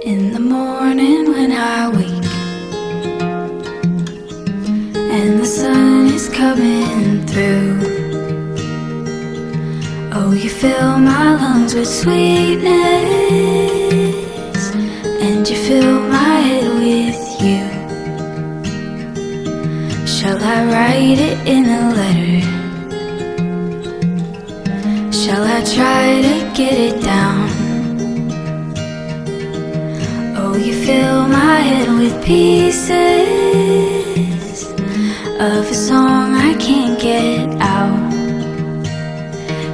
In the morning when I wake and the sun is coming through, oh, you fill my lungs with sweetness and you fill my head with you. Shall I write it in a letter? Shall I try to get it down? Oh, you fill my head with pieces of a song I can't get out.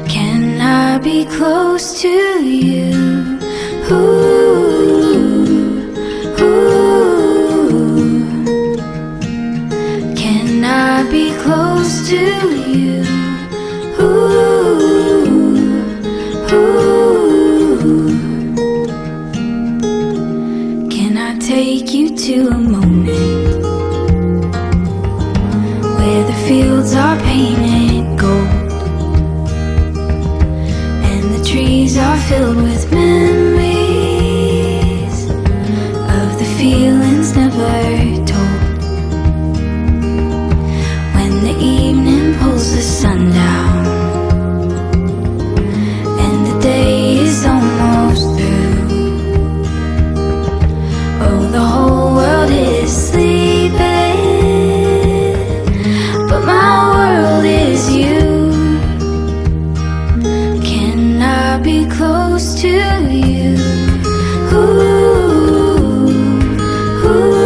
Can I be close to you? Ooh, ooh. Can I be close to you? Ooh, ooh. Can I take you to a moment where the fields are painted gold and the trees are filled with memories of the feelings never told? When the evening pulls the sun down and the day is almost through, oh, the whole world is sleeping, but my world is you. Can I be close to you? Ooh, ooh.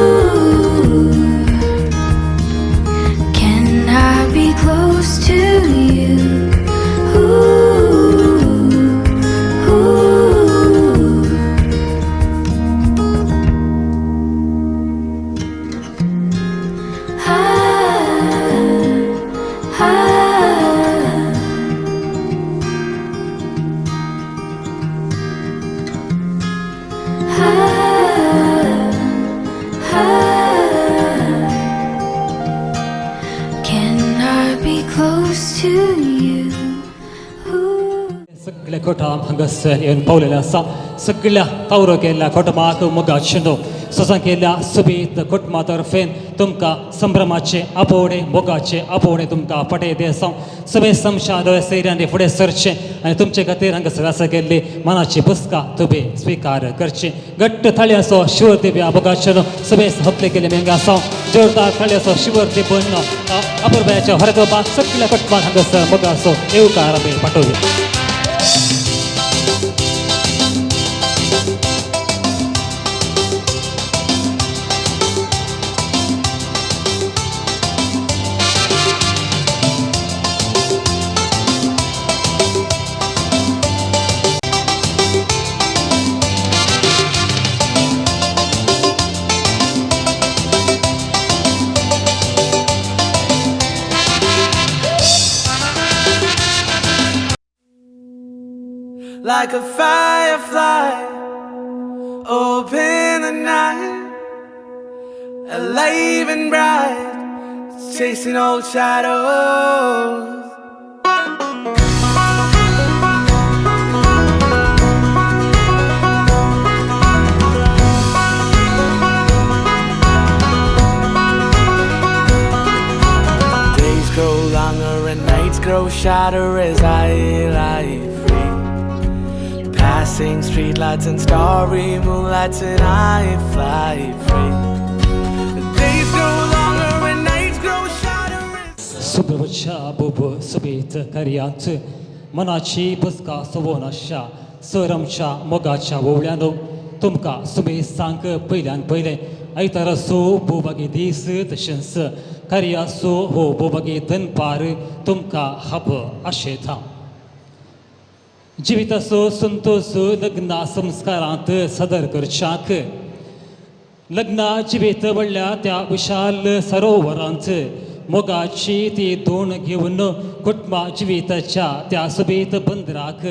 Can I be close to you? Ooh, ooh. Can I be close to you? सगळ्या खोटाम हांगास येवन पावलेले आसा. सगळ्या तावरो केल्ल्या खोटमाक मोगाचें ससां केल्ल्या सुबेत कुटुंबा तर्फेन तुमकां संभ्रमाचे आपोवणे मोगाचे आपोवणे तुमकां पटय देसां. सगळे समशाद सैऱ्यांनी फुडें सरचें आनी तुमचे खातीर हांगासर आसा केल्ली मनाची पुस्तकां तुवें स्विकार करची. घट्ट थाळी आसो शिवर दिव्या मोगाचें सगळे हप्ते केले मेंगा आसा. जोरदार थाळी आसो शिवर दिवन अपुर्बाच्या हरगोबाक सगळ्या कुटुंबाक हांगासर मोगाचो येवकार आमी पाठोवया. Like a firefly, open the night, alive and bright, chasing old shadows. Days grow longer and nights grow shorter as I lie free. Passing streetlights and starry moonlights and I fly free. The days grow longer and nights grow shorter. सुबवच्या बुब सुबेत कर्यांत मनाची पुस्तकां सवोन आशा सरमच्या मोगाच्या वोवळ्यानो तुमकां सुबेत सांग पयल्यान पयलें आयतार असो बोबागी दीस तशेंच कार्या असो हो बोबागी दनपार तुमकां हब आशेता. जिविताचो संतोष लग्ना संस्कारांत सदर करच्याक लग्ना जिवीत व्हडल्या त्या विशाल सरोवरांत मोगाची ती दोण घेवन कुटुंबा जिविताच्या त्या सुबेत बंदराक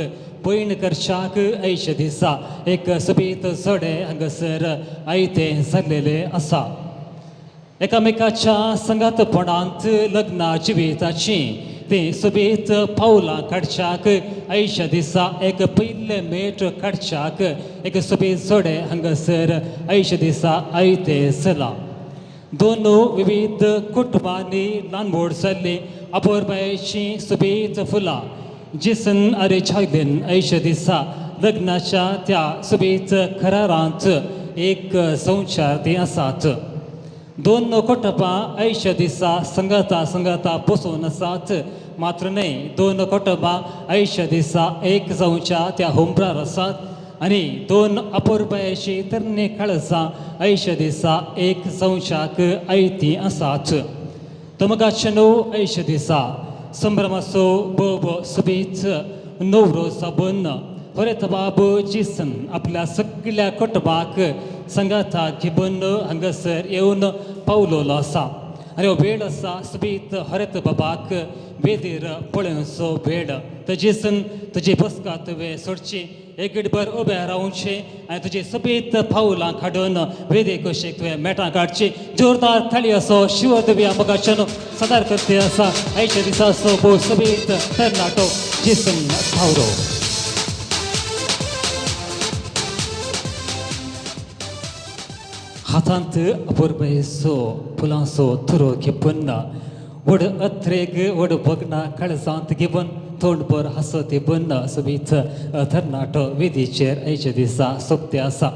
पैण करच्याक आयच्या दिसा एक सुबेत चडे हांगासर आयते सरलेले आसा. एकामेकाच्या संगातपणांत लग्ना जिविताची ते सुबेत पावलां काडच्याक आयच्या दिसा एक पयले मेट काडच्याक एक सुबेत जोडे हांगासर आयच्या दिसा आयते चला दोन विविध कुटुंबांनी ल्हान व्हड जाल्ली अपुरबायेची सुबेत फुलां जिसन आरे छायलेन आयच्या दिसा लग्नाच्या त्या सुबेत करारांत एक संचार ते आसात दोन कुटुंबां आयच्या दिसा संगता बसून आसात मात्र न्हय दोन कुटुंबां आयच्या दिसा एक जावच्या त्या हुंबरार आसात आनी दोन अपुरबायेची तरणे काळजां आयच्या दिसा एक जावच्याक आयतीं आसात तमगाचे णव आयच्या दिसा संभ्रमाचो बोब सुबेत नवरो साबून परत बाब जिसन आपल्या सगळ्या कुटुंबाक संगाता घेवन हांगासर येवन पावलोलो आसा आनी हो वेळ आसा सुबेत हरत बाबाक बेदीर पळोवचो वेळ तजेसन तुजी बसका तुवें सोडची एक घडीभर उबें रावचें आनी तुजी सुबेत पावलां काडून वेदे कशें तुवें मेटां काडची जोरदार थाळी असो शिव दिव्या मोगाच्यान सादर करते आसा आयच्या दिसा असो भोव सुबेत तरणाटो जेसन थावरो हातांत अपुरबायेचो फुलांचो तुरो घेवन व्हड अत्रेक व्हड भगना काळजांत घेवन तोंडभर हांसत घेवन सुबेत तरणाटो वेदीचेर आयच्या दिसा सोंपते आसा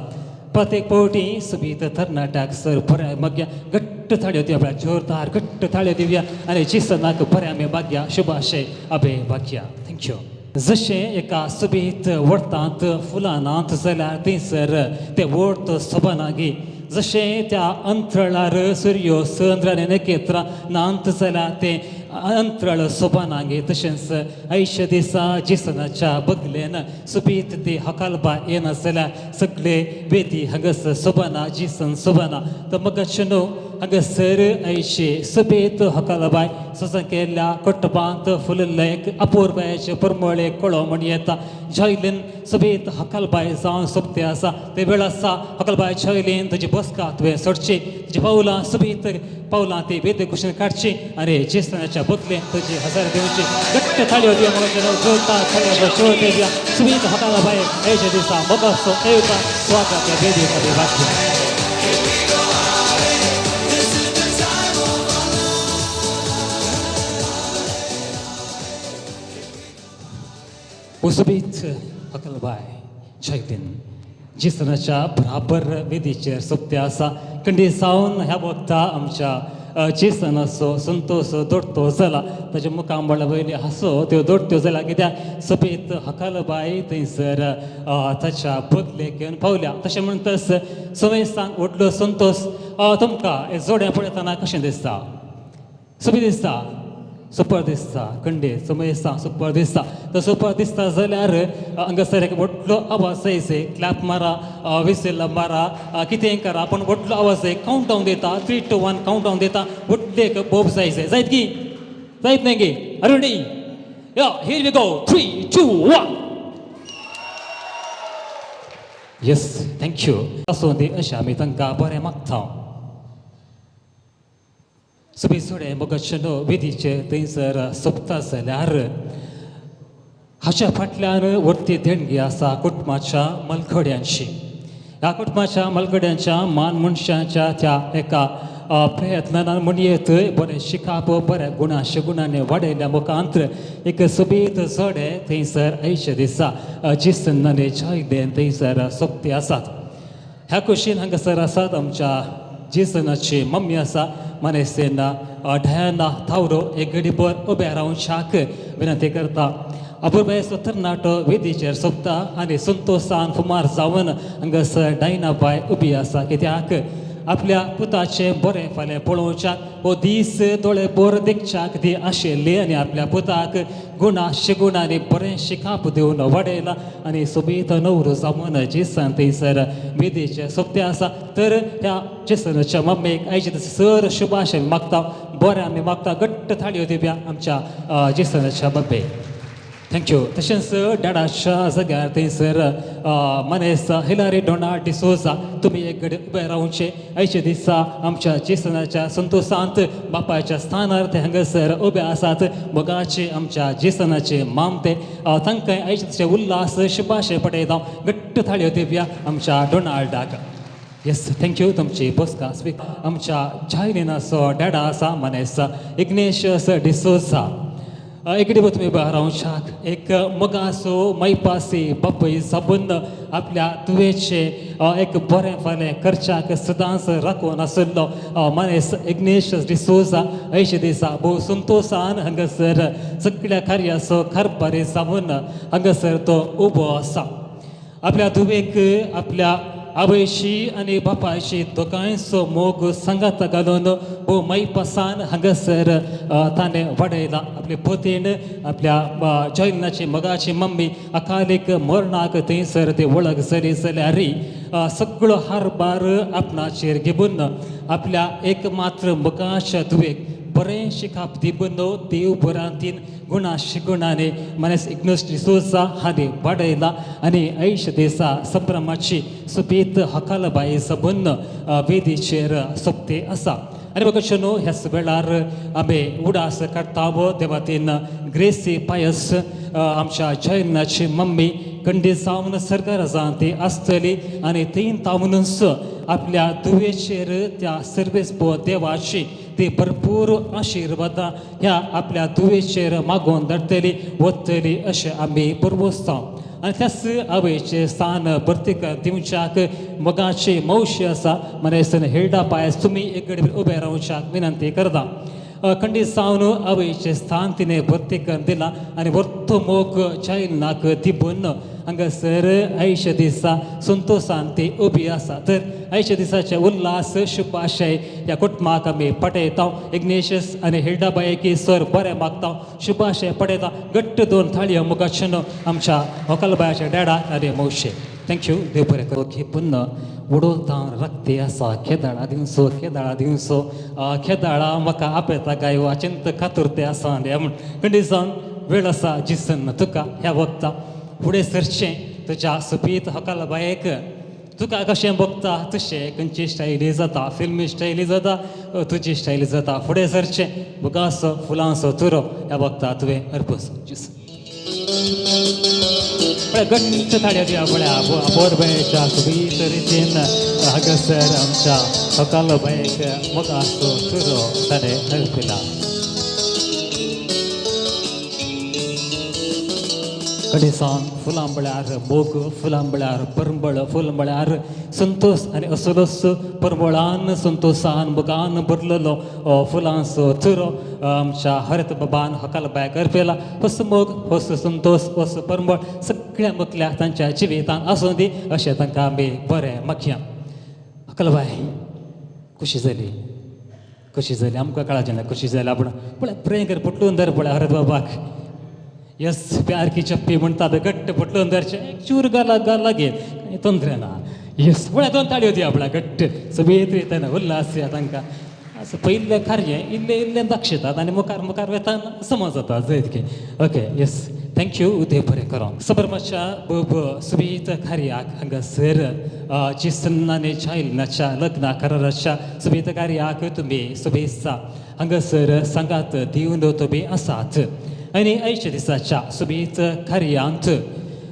प्रत्येक पावटी सुबेत तरणाट्याक सर बऱ्या मागया घट्ट थाळयो दिवया जोरदार घट्ट थाळयो दिवया आनी जिसनाक बऱ्या मे भाग्या शुभाशय अभे भाग्या थँक्यू जशें एका सुबेत वर्तांत फुलांनांत जाल्यार थंयसर ते वर्त सोबनागी जशें त्या अंतराळार सूर्यो चंद्र आनी नखेत्रां नांत जाल्यार ते अंतराळ सोबानागे तशेंच आयच्या दिसा जेसनाच्या बगलेन सुबेत ती हकालबा येना जाल्यार सगळे वेदी हांगासर सोबाना जेसन सोबाना तर मगाचे न्हू हांगासर आयचे सुबेत हकालबाय सजन केल्ल्या कुटुंबांत फुलल्ले एक अपुरबायेचे परमळे कळो म्हण येता जैलीन सुबेत हकालबाय जावन सोंपते आसा ते वेळ आसा हकालबाय जैलीन तुजी बसका तुवें सोडची तुजी पावलां सुबेत पावलां ती वेद कुशीन काडची आनी जेसनाच्या बदलेन तुजी हजार दिवची घट्ट थाळयो दिवया मगाचे जोरदार थाळयो जोर दिवया सुबेत हकालबाय आयच्या दिसा मोगाचो येवता स्वागत ह्या वेदी खातीर वाजता सुबेत हकालबाय जैलीन जेसनाच्या बराबर वेदीचेर सोंपते आसा खंडी जावन ह्या वखदा आमच्या जेसनाचो संतोष दोडतो जाला ताच्या मुखार वयली हांसो त्यो दोडट्यो जाला कित्याक सुबेत हकालबाय थंयसर ताच्या बदलेक घेवन पावल्या तशें म्हणटच समेस्तांक व्हडलो संतोष तुमकां जोड्या पळयतना कशें दिसता सुबेत दिसता सुपर दिसता खंडे समेस्तां सुपर दिसता तर सुपर दिसता जाल्यार हांगासर एक व्हडलो आवाज जायचे क्लॅप मारा विसील मारा कितेंय करा पण व्हडलो आवाज जाय कावंट डावन दिता 3, 2, 1 कावंट डावन दिता व्हडले एक बोब जायचे जायत गी जायत न्ही गे आर रेडी या here we go 3, 2, 1 yes thank you आसूं दी अशें आमी तांकां बरें मागता सुबेत सोडे मोगाचे न्हू वेदीचे थंयसर सोंपता जाल्यार हाच्या फाटल्यान व्हडली देणगी आसा कुटुंबाच्या मलखड्यांची ह्या कुटुंबाच्या मलखड्यांच्या मान मनशांच्या त्या एका प्रयत्नान म्हणयेत बरें शिकाप बऱ्या गुणांनी वाडयल्या मुखांत एक सुबेत जोडे थंयसर आयच्या दिसा जेसनाने जैलीन थंयसर सोंपते आसात ह्या कुशीन हांगासर आसात आमच्या जेसनाची मम्मी आसा मनेसेना डायना थावरो एक घडीभर उबे रावच्याक विनंती करता अपुरबायेचो तरणाटो वेदीचेर सोंपता आनी संतोशान फुमार जावन हांगासर डायनाबाय उबी आसा कित्याक आपल्या पुताचे बरें फाल्यां पळोवच्याक हो दीस दोळे बोर देखच्याक ती आशिल्ली आनी आपल्या पुताक गुणांनी बरें शिकाप दिवन वाडयला आनी सोबीत न्हवरो जावन जेसन थंयसर वेदीचे सोंपते आसा तर ह्या जेसनाच्या मम्मेक आयचे सर शुभाशय मागता बरें आमी मागता घट्ट थाळयो दिवया आमच्या जेसनाच्या मम्मेक थँक्यू तशेंच डॅडाच्या जाग्यार थंयसर मनेस हिलारी डोना डिसोजा तुमी एक घडी उबे रावचे आयचे दिसा आमच्या जेसनाच्या संतोषांत बापायच्या स्थानार ते हांगासर उबे आसात मोगाचे आमच्या जेसनाचे मामते तांकां आयचे उल्हास शुभाशय पटयता घट्ट थाळयो दिवया आमच्या डोनाल्डाक येस थँक्यू तुमची बसका स्पीक आमच्या जायलिनाचो डॅडा आसा मनेस इग्नेशियस डिसोजा एक कडेन तुमी रावशाक एक मोगासो मैपासी बापय साबून आपल्या तुवेचे एक बरें फालें करच्याक सदांच राखून आसलो मनेस इग्नेशियस डिसोजा आयचे दिसा भोव संतोशान हांगासर सगळ्या कार्याचो खारपारी जावन हांगासर तो उबो आसा आपल्या धुवेक आपल्या आवयची आनी बापायची दोगांयचो मोग सांगात घालून भोव मैपासान हांगासर ताणें वाडयला आपले पोतीन आपल्या जॉयलिनाची मोगाची मम्मी अकालीक मरणाक थंयसर ती वळख जाली जाल्यार सगळो हारबार आपणाचेर घेवन आपल्या एकमात्र मोगाच्या धुवेक बरें शिकाप दिबून देव बरांतीन गुणा शिगुणाने मनेस इग्नेस डिसोजा हांणी वाडयला आनी आयच्या दिसा संभ्रमाची सुपीत हकालबाई सबून वेदीचेर सोंपते आसा आनी बघा न्हू ह्याच वेळार आमी उडास काडटा देवातीन ग्रेसी पायस आमच्या जयनाची मम्मी खंडीत जावन सरकार जाणटी आसतली आनी थंय तावनूच आपल्या दुवेचेर त्या सर्वेस देवाची ती भरपूर आशिर्वादां ह्या आपल्या दुवेचेर मागून धाडटली वतली अशें आमी परवसता आनी त्याच आवयचें स्थान भर्तीक दिवच्याक मोगाची मौशी आसा मनेसन हिल्डा पायस तुमी एक घडी उबे रावच्याक विनंती करता खंडीत जावन आवयचें स्थान तिणें भर्तीक दिलां आनी वर्तो मोग जायलिनाक दिबून हांगासर आयच्या दिसा संतोशान ती उबी आसा तर आयच्या दिसाचे उल्हास शुभाशय ह्या कुटुंबाक आमी पटयता इग्नेशियस आनी हिल्डाबायेकी सर बरें मागता शुभाशय पटयता घट्ट दोन थाळयो मुखाच्यान आमच्या होकालबायाच्या डॅडाक आनी मौशे थँक्यू देव बरें करूं की पुन्न उडोवता रक्ती आसा खेदाळा दिवसो खेदाळा म्हाका आपयता गायो अत्यंत कातुरते आसा म्हण खंडीत जावन वेळ आसा जिसन तुका ह्या वखता फुडें सरचें तुज्या सुपीत हकालबायेक तुका कशें बगता तशें खंयची स्टायली जाता फिल्मी स्टायली जाता तुजी स्टायली जाता फुडें सरचें बुगासो फुलांचो तुरो ह्या वखता तुवें अर्पस घट्ट थाळयो दिया पळया बोरबायेच्या सुबीत रितीन हांगासर आमच्या हकालबायेक मोगासो तुरो ताणें अर्पिला कडेसान फुलां म्हळ्यार मोग फुलां म्हळ्यार परंबळ फूल म्हळ्यार संतोश आनी असलोच परंबळान संतोशान मोगान भरलेलो फुलांचो तुरो आमच्या हरत बाबान हकालबायेक अर्पिला होस मोग होस संतोश होस परंबळ सगळ्या मकल्या तांच्या जिवितान आसूं दी अशें तांकां आमी बरें मागया हकालबाय खुशी जाली आमकां कळाचें ना खुशी जाली आपण पळय प्रेम कर पटलून धर पळय हरत बाबाक यस प्यार की चप्पी म्हणटात घट्ट पटलून धरचें एक चूर गाला घे काही तंत्र ना यस पळय दोन ताळयो दिया पळय घट्ट सगळीं येताना उल्हास या तांकां असं पयलें कार्य इल्लें दाखयतात आनी मुखार वेतान समज जाता जायतकें ओके यस थँक्यू देव बरें करो सबरमाच्या सुबीत कार्याक हांगासर जिसन आनी जायलिनाच्या लग्ना कराराच्या सुबीत कार्याक तुमी शुभेच्छा हांगासर सांगात दिवन तुमी आसात आनी आयच्या दिसाच्या सुबीत कार्यांत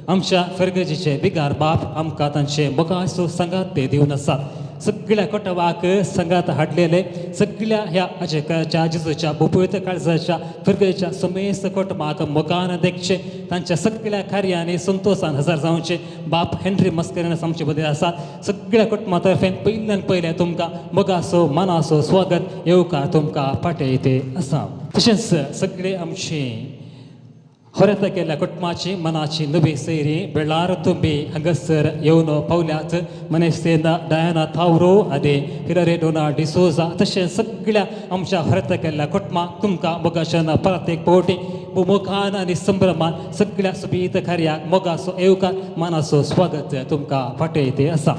आमच्या फेरगजीचे बिगार बाप आमकां तांचे मोगाचो सांगात ते दिवन आसात सगळ्या कोटवाक संगात हाडलेले सगळ्या ह्या अजकाच्या जिजूच्या बुपयत काळजाच्या फेरगजीच्या समेस्त कोटमाक मोगान देखचे तांच्या सगळ्या कार्यांनी संतोशान हजर जावचे बाप हेनरी मस्करीन आमचे बद्दल आसात सगळ्या कुटुंबा तर्फे पयल्यान पयलें तुमकां मोगाचो मनाचो स्वागत येवकार तुमकां पाठयते आसा तशेंच सगळे आमची हरत केल्या कुटुंबाची मनाची नवी सैरी वेळार तुमी हांगासर येवन पावल्यात मनेस्तेन डायना थावरो आनी हिलारी डोना डिसोजा तशेंच सगळ्या आमच्या हरत केल्ल्या कुटुंबाक तुमकां मोगाच्यान परत एक फावटी मोगान आनी संभ्रमान सगळ्या सुबीत कार्याक मोगाचो येवकार मनाचो स्वागत तुमकां पाठयते आसा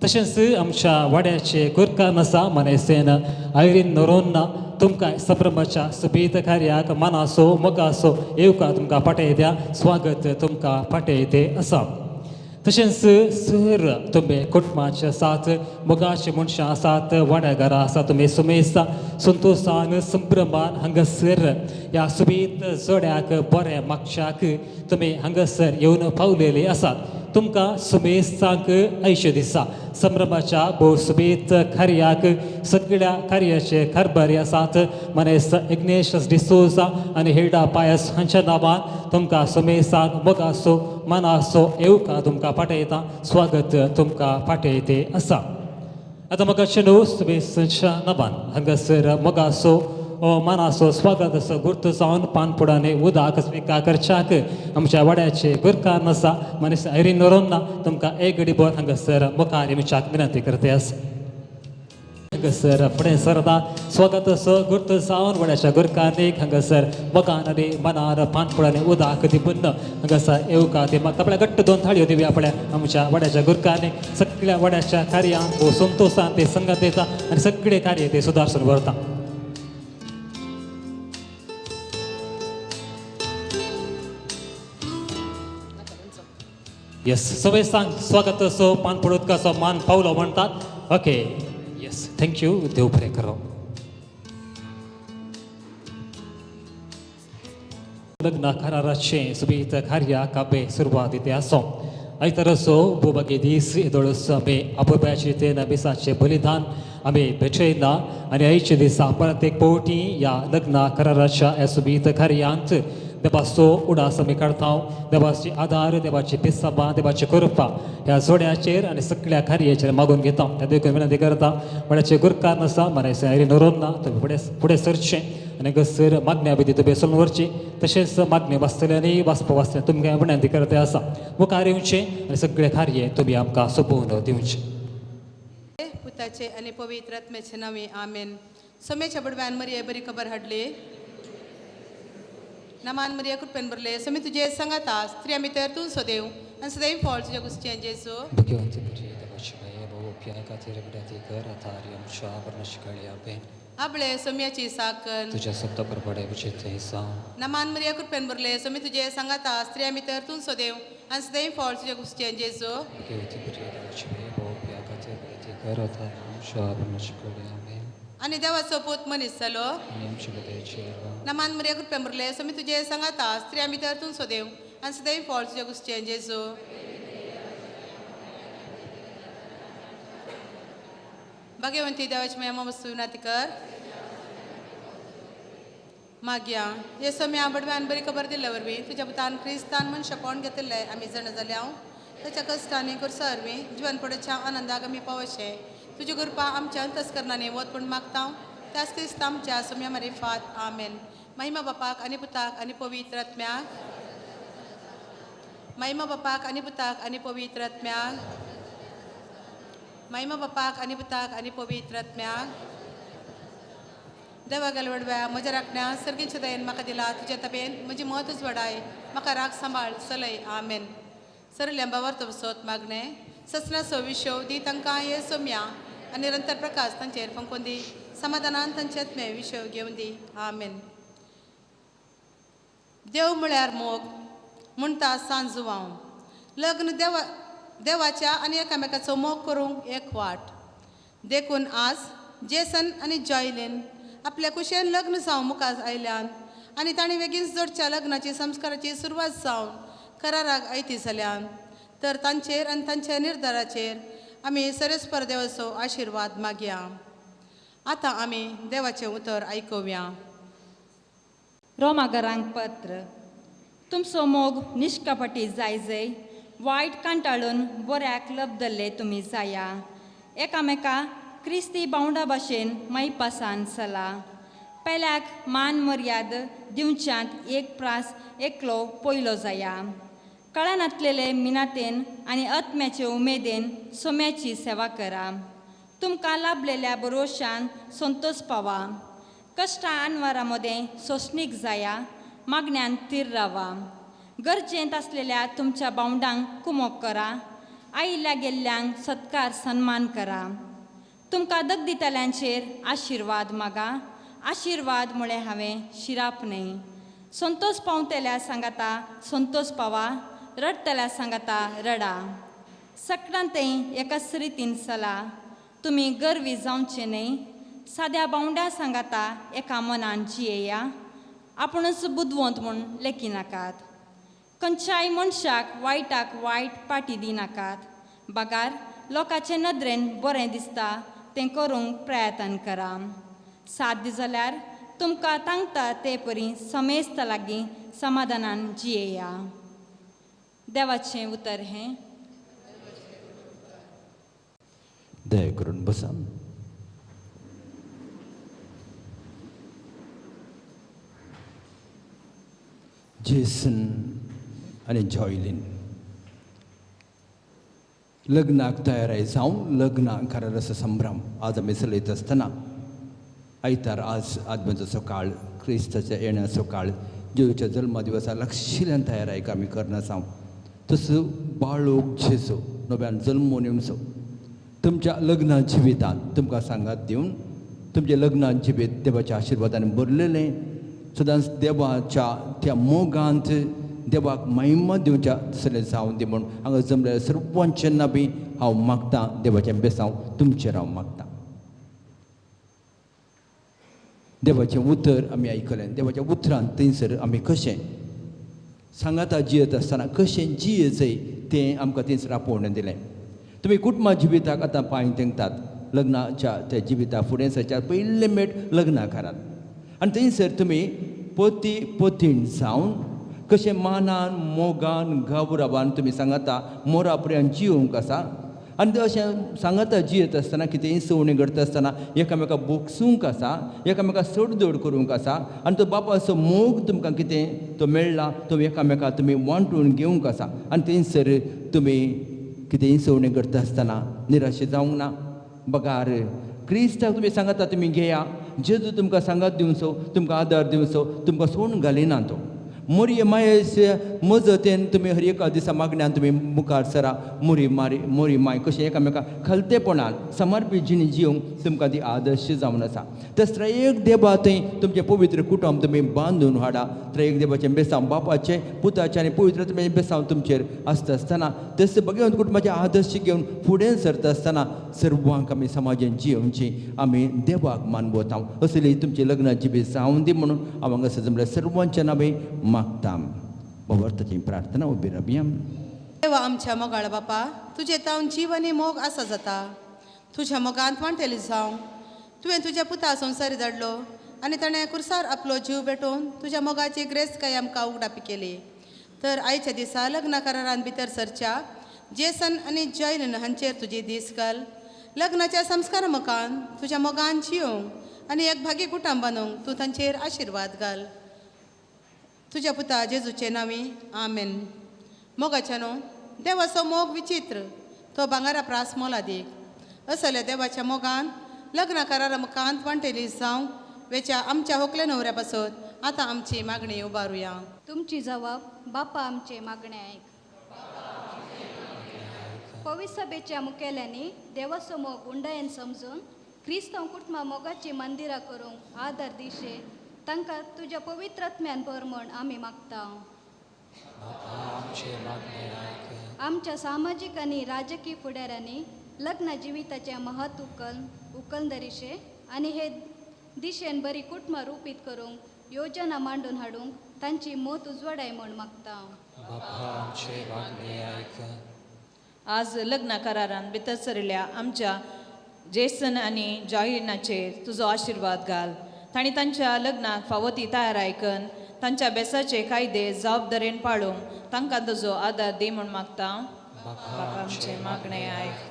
तशेंच आमच्या वाड्याचे कुरकान आसा मनेस्तेन आयरीन नोरोन्ना तुमकां संभ्रमाच्या सुबेत कार्याक मनासो मोगासो येवका तुमकां पाठयत्या स्वागत तुमकां पाठयते आसा तशेंच सर तुमी कुटुंबाचे आसात मोगाचे मनशां आसात वाड्याघरां आसा तुमी सुमेसा संतोशान संभ्रमान हांगासर ह्या सुबेत जोड्याक बरें मागच्याक तुमी हांगासर येवन पावलेले आसात तुमकां सुमेसांक आयुश्य दिसा संभ्रमाच्या भोव सुबेत कार्याक सगळ्या कार्याचे कारभारी आसात मनेस इग्नेशस डिसोजा आनी हिल्डा पायस हांच्या नांवान तुमकां सुमेसाक मोगासो मनासो येवका तुमकां पाठयता स्वागत तुमकां पाठयते आसा आतां म्हाका न्हू सुमेसाच्या नांवान हांगासर मोगासो मनासो स्वागत असो गुर्त जावन पानपुडांनी उदक स्विकार करच्याक आमच्या वाड्याचे गुरकार आसा मनीस ऐरीन नोरोन्ना तुमकां एक घडी भर हांगासर मुखार येवच्याक विनंती करते आसा हांगासर फुडें सरता स्वागत असो गुर्त जावन वाड्याच्या गुरकारनीक हांगासर मोगान आनी मनार पानपुडांनी उदक दिवून हांगासर येवका ते म्हाका आपल्या घट्ट दोन थाळयो दिवया आपल्या आमच्या वाड्याच्या गुरकारनीक सगळ्या वाड्याच्या कार्यांक भोव संतोशान ते संगत दिता आनी सगळे कार्य ते सुदारसून व्हरता येस सगळे सांग स्वागत असो पान पडोतकाचो मान पावलो म्हणटात ओके येस थँक्यू देव बरें करो लग्न कराराचे सुबेत कार्याक आबे सुरवात इथे आसो आयतार असो बोबागे दीस येदोळस आमी आपोवपाचे ते नबिसाचे बलिदान आमी भेटयना आनी आयचे दिसा परत एक पावटी ह्या लग्न कराराच्या ह्या सुबेत कार्यांत देवाचो उडास आमी काडटा देवाची आदार देवाची पिसाबा देवाची कृपा ह्या जोड्याचेर आनी सगळ्या कार्याचेर मागून घेता त्या देखून विनंती करता वाड्याचे गुरकार आसा मनायसे आयरी नोरोन्ना तुमी फुडें सरचें आनी घसर मागण्या विधी तुमी सोलून व्हरची तशेंच मागणी वाचतल्यांनी वाचपा वाचल्या तुमकां विनंती करते आसा मुखार येवचें आनी सगळे कार्य तुमी आमकां सोपोवन दिवचें पुताचे आनी पवित्र आत्म्याचे नांवे आमेन सोमेच्या बडव्यान मरिये बरी खबर हाडली नमान मरिया कृपेन बरले समी तुझे संगाता स्त्री आमी तर तूं सोदेव आनी सदैव फळ तुझ्या गुस्त्यान जेसो भगवंत तुझे देवाची माये भाऊ प्याय खातीर विनंती कर आतार आमच्या वर्णशिकाळी आबेन आपले सोम्याची साकन तुझ्या सप्त परपडे विचित्र सा नमान मरिया कृपेन बरले समी तुझे संगाता स्त्री आमी तर तूं सोदेव आनी सदैव फळ तुझ्या गुस्त्यान जेसो भगवंत तुझे देवाची माये भाऊ प्याय खातीर विनंती कर आतार आमच्या वर्णशिकाळी आबेन आनी देवाचो पूत मनीस जालो आनी आमच्या बदेचेर नमान मरिया कृपेन बरले समी तुझे संगाता स्त्री आमी तर तूं सोदेव आनी सदैव फळ तुझ्या गुस्त्यान जेसो भगवंती देवाची महिमा वस्तू विनंती कर मागया हे सोम्या बडव्यान बरी खबर दिल्या वरवीं तुज्या पुतान क्रिस्तान मनशां कोण घेतले आमी जाण जाले हांव ताच्या कश्टांनी करसा वरवीं जिवनपडाच्या आनंदाक आमी पावशे तुजी कृपा आमच्या अंतस्करणांनी वतपूण मागता त्याच क्रिस्त आमच्या सोम्या मारिफात आमेन महिमा बापाक आनी पुताक आनी पवित्र आत्म्याक महिमा बापाक आनी पुताक आनी पवित्र आत्म्याक महिमा बापाक आनी पुताक आनी पवित्र आत्म्याक देवा गलवडव्या म्हज्या राखण्या सर्गीच्या दयेन म्हाका दिला तुज्या तपेन म्हजी महत्वच वडाय म्हाका राग सांबाळ चलय आमेन सर लेंबावर तो सोत मागणे ससना सविश्यो दी तांकां हे सोम्या आनी निरंतर प्रकाश तांचेर फंकून दी समाधानान तांचे आत्मे विशय घेवन दी आमेन देव म्हळ्यार मोग म्हणटा सांजुवांव लग्न देवाच्या आनी एकामेकाचो मोग करूंक एक वाट देखून आज जेसन आनी जॉयलीन आपल्या कुशेन लग्न जावं मुखार आयल्यान आनी ताणें बेगीन जोडच्या लग्नाची संस्काराची सुरवात जावन कराराक आयती जाल्यान तर तांचेर आनी तांच्या निर्धाराचेर आमी सरस्पर देवाचो आशिर्वाद मागया आतां आमी देवाचें उतर आयकुया रोमागरांक पत्र तुमचो मोग निश्कपटी जाय वायट कांटाळून बऱ्याक लबदल्ले तुमी जाया एकामेका क्रिस्ती बावंडा भाशेन मैपासान चला पेल्याक मान मर्याद दिवच्यांत एक प्रास एकलो पयलो जाया कळनातलेले मिनातेन आनी आत्म्याचे उमेदेन सोम्याची सेवा करा तुमकां लाभलेल्या भरोशान संतोष पावा कश्टा आनवारा मदें सोसणीक जाया मागण्यांत तीर रावा गरजेंत आसलेल्या तुमच्या बावंडांक कुमोक करा आयिल्ल्या गेल्ल्यांक सत्कार सन्मान करा तुमकां दग दितल्यांचेर आशिर्वाद मागा आशिर्वाद मुळे हांवें शिरापणे संतोष पावतल्या सांगाता संतोष पावा रडतल्या सांगाता रडा सक्रांतें एकाच रितीन चला तुमी गर्वी जावचे न्ही साद्या बावंड्या सांगाता एका मनान जियेया आपुणूच बुदवंत म्हूण लेखी नाकात खंयच्याय मनशाक वायटाक वायट पाटी दिनाकात बागार लोकांचे नदरेन बरें दिसता तें करूंक प्रयत्न करा साध्य जाल्यार तुमकां तांगता ते परी समेस्त लागीं समाधानान जियेया देवाचें उतर हें दया करून बसा. जेसन आणि जॉयलीन लग्नाक तयाराय जावन लग्नाक कारण असं संभ्रम आज आमी चलयत आसतना आयतार आज आदमेचो सकाळ क्रिस्ताच्या येण्याचो काळ जेजूच्या जल्मा दिवसा लागशिल्ल्यान तयारायक आमी करना जावं तसो बाळोक जेजू नव्यान जल्मून येवचो तुमच्या लग्ना जिवितांत तुमकां सांगात दिवन तुमचें लग्नान जिवीत देवाच्या आशिर्वादान भरलेलें सदांच देवाच्या त्या मोगांत देवाक महिमा दिवच्या तसलें जावं दी म्हूण हांगा जमलेल्या सर्वांचें बी हांव मागतां देवाचें बेसांव तुमचेर हांव मागतां. देवाचें उतर आमी आयकलें देवाच्या उतरांत थंयसर आमी कशें सांगाता जियेत आसतना कशें जियेचंय तें आमकां थंयसर आपोवन दिलें. तुमी कुटुंबा जिविताक आतां पांय तेंकतात लग्नाच्या त्या जिविताक फुडें सरच्या पयलें मेट लग्ना घरांत आनी थंयसर तुमी पती पतीण जावन कशें मानान मोगान गाबराबान तुमी सांगाता मोरा पर्यंत जियोंक आसा आनी अशें सांगाता जियेत आसतना कितेंय सवणी करता आसतना एकामेकाक बोगसूंक आसा एकामेकाक सडधड करूंक आसा आनी तो बापाचो मोग तुमकां कितें तो मेळ्ळा तो एकामेकाक तुमी वांटून घेवंक आसा आनी थंयसर तुमी कितेंय सवणी करता आसतना निराशे जावंक ना. बगार क्रिस्ताक तुमी सांगाता तुमी घेया जेजू तुमकां सांगात दिवचो तुमकां आदार दिवचो तुमकां सोडून घालिना तो मोरी मायेचे मजतेन तुमी हर एका दिसा मागण्यान तुमी मुखार सरा मोरी माय कशें एकामेकाक खलतेपणान समर्पीत जिणी जिवंक तुमकां ती आदर्श जावन आसा. तस एक देवा थंय तुमचें पवित्र कुटुंब तुमी बांदून हाडा एक देवाचें बेसांव बापाचें पुताचें आनी पवित्रतेचें बेसांव तुमचेर आसता आसतना तस भगवंत कुटुंबाचे आदर्श घेवन फुडें सरता आसतना सर्वांक आमी समाजान जियोवची आमी देवाक मानवता असली तुमची लग्नाची बी जावं दी म्हणून हांव हांगा सजमल्या सर्वांच्या नांवे मागता. भगवंताची प्रार्थना उबी राबया. देवा आमच्या मोगाळ बापा तुजे तावन जीव आनी मोग आसा जाता तुज्या मोगांत वांटेली जावं तुवें तुज्या पुता संवसारी धाडलो आनी ताणें कुर्सार आपलो जीव भेटोवन तुज्या मोगाची ग्रेस्त आमकां उगडापी केली तर आयच्या दिसा लग्ना करारान भितर सरच्या जेसन आनी जॉयलीन हांचेर तुजी दीस घाल लग्नाच्या संस्कार मोगान तुज्या मोगान जियोंक आनी एक भागी कुटुंब बांदूंक तूं तांचेर आशिर्वाद घाल तुज्या पुता जेजूचे नांवी आमेन. मोगाच्या न्हू देवाचो मोग विचित्र तो भांगारा प्रास मोलादीक असल्या देवाच्या मोगान लग्न करारा मुखांत वांटेली जावं वेच्या आमच्या होकले न्हवऱ्या पासत आतां आमची मागणी उबारुया. तुमची जबाब बापा आमचे मागणे ऐक. पवित्र सभेच्या मुखेल्यांनी देवाचो मोग उंडायेन समजून क्रिस्तांव कुटुंबा मोगाची मंदिरां करूंक आदार दिशे तांकां तुज्या पवित्रात्म्यान भर म्हण आमी मागता. आमच्या सामाजीक आनी राजकीय फुडाऱ्यांनी लग्न जिविताचे महत्व उकलदरिशे आनी हे दिशेन बरी कुटुंबां रुपीत करूंक योजना मांडून हाडूंक तांची मोत उजवाडाय म्हण मागता. आज लग्न करारान भितर सरिल्ल्या आमच्या जेसन आनी जॉयलीनाचेर तुजो आशिर्वाद घाल. तांणी तांच्या लग्नाक फावो ती तयार आयकन तांच्या बेसाचे कायदे जबाबदारेन पाळूंक तांकां तुजो आदार दी म्हूण मागता. आमचे मागणे आयक.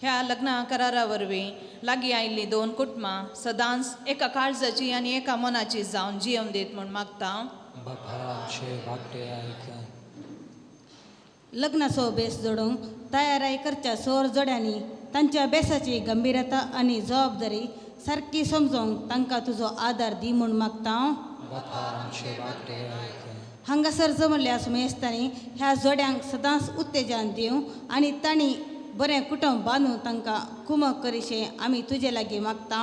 ह्या लग्ना करारा वरवीं लागीं आयिल्लीं दोन कुटुंबां सदांच एका काळजाची आनी एका मनाची जावन जियोन दीत म्हूण मागता. लग्नाचो बेस जोडूंक तयाराय करच्या सोर जोड्यांनी तांच्या बेसाची गंभीरता आनी जबाबदारी सारकी समजोवंक तांकां तुजो आदार दी म्हूण मागता. हांगासर जमल्ल्या सुमेस्तांनी ह्या जोड्यांक सदांच उत्तेजन दिवं आनी तांणी बरें कुटुंब बांदून तांकां कुमक करिशें आमी तुजे लागीं मागता.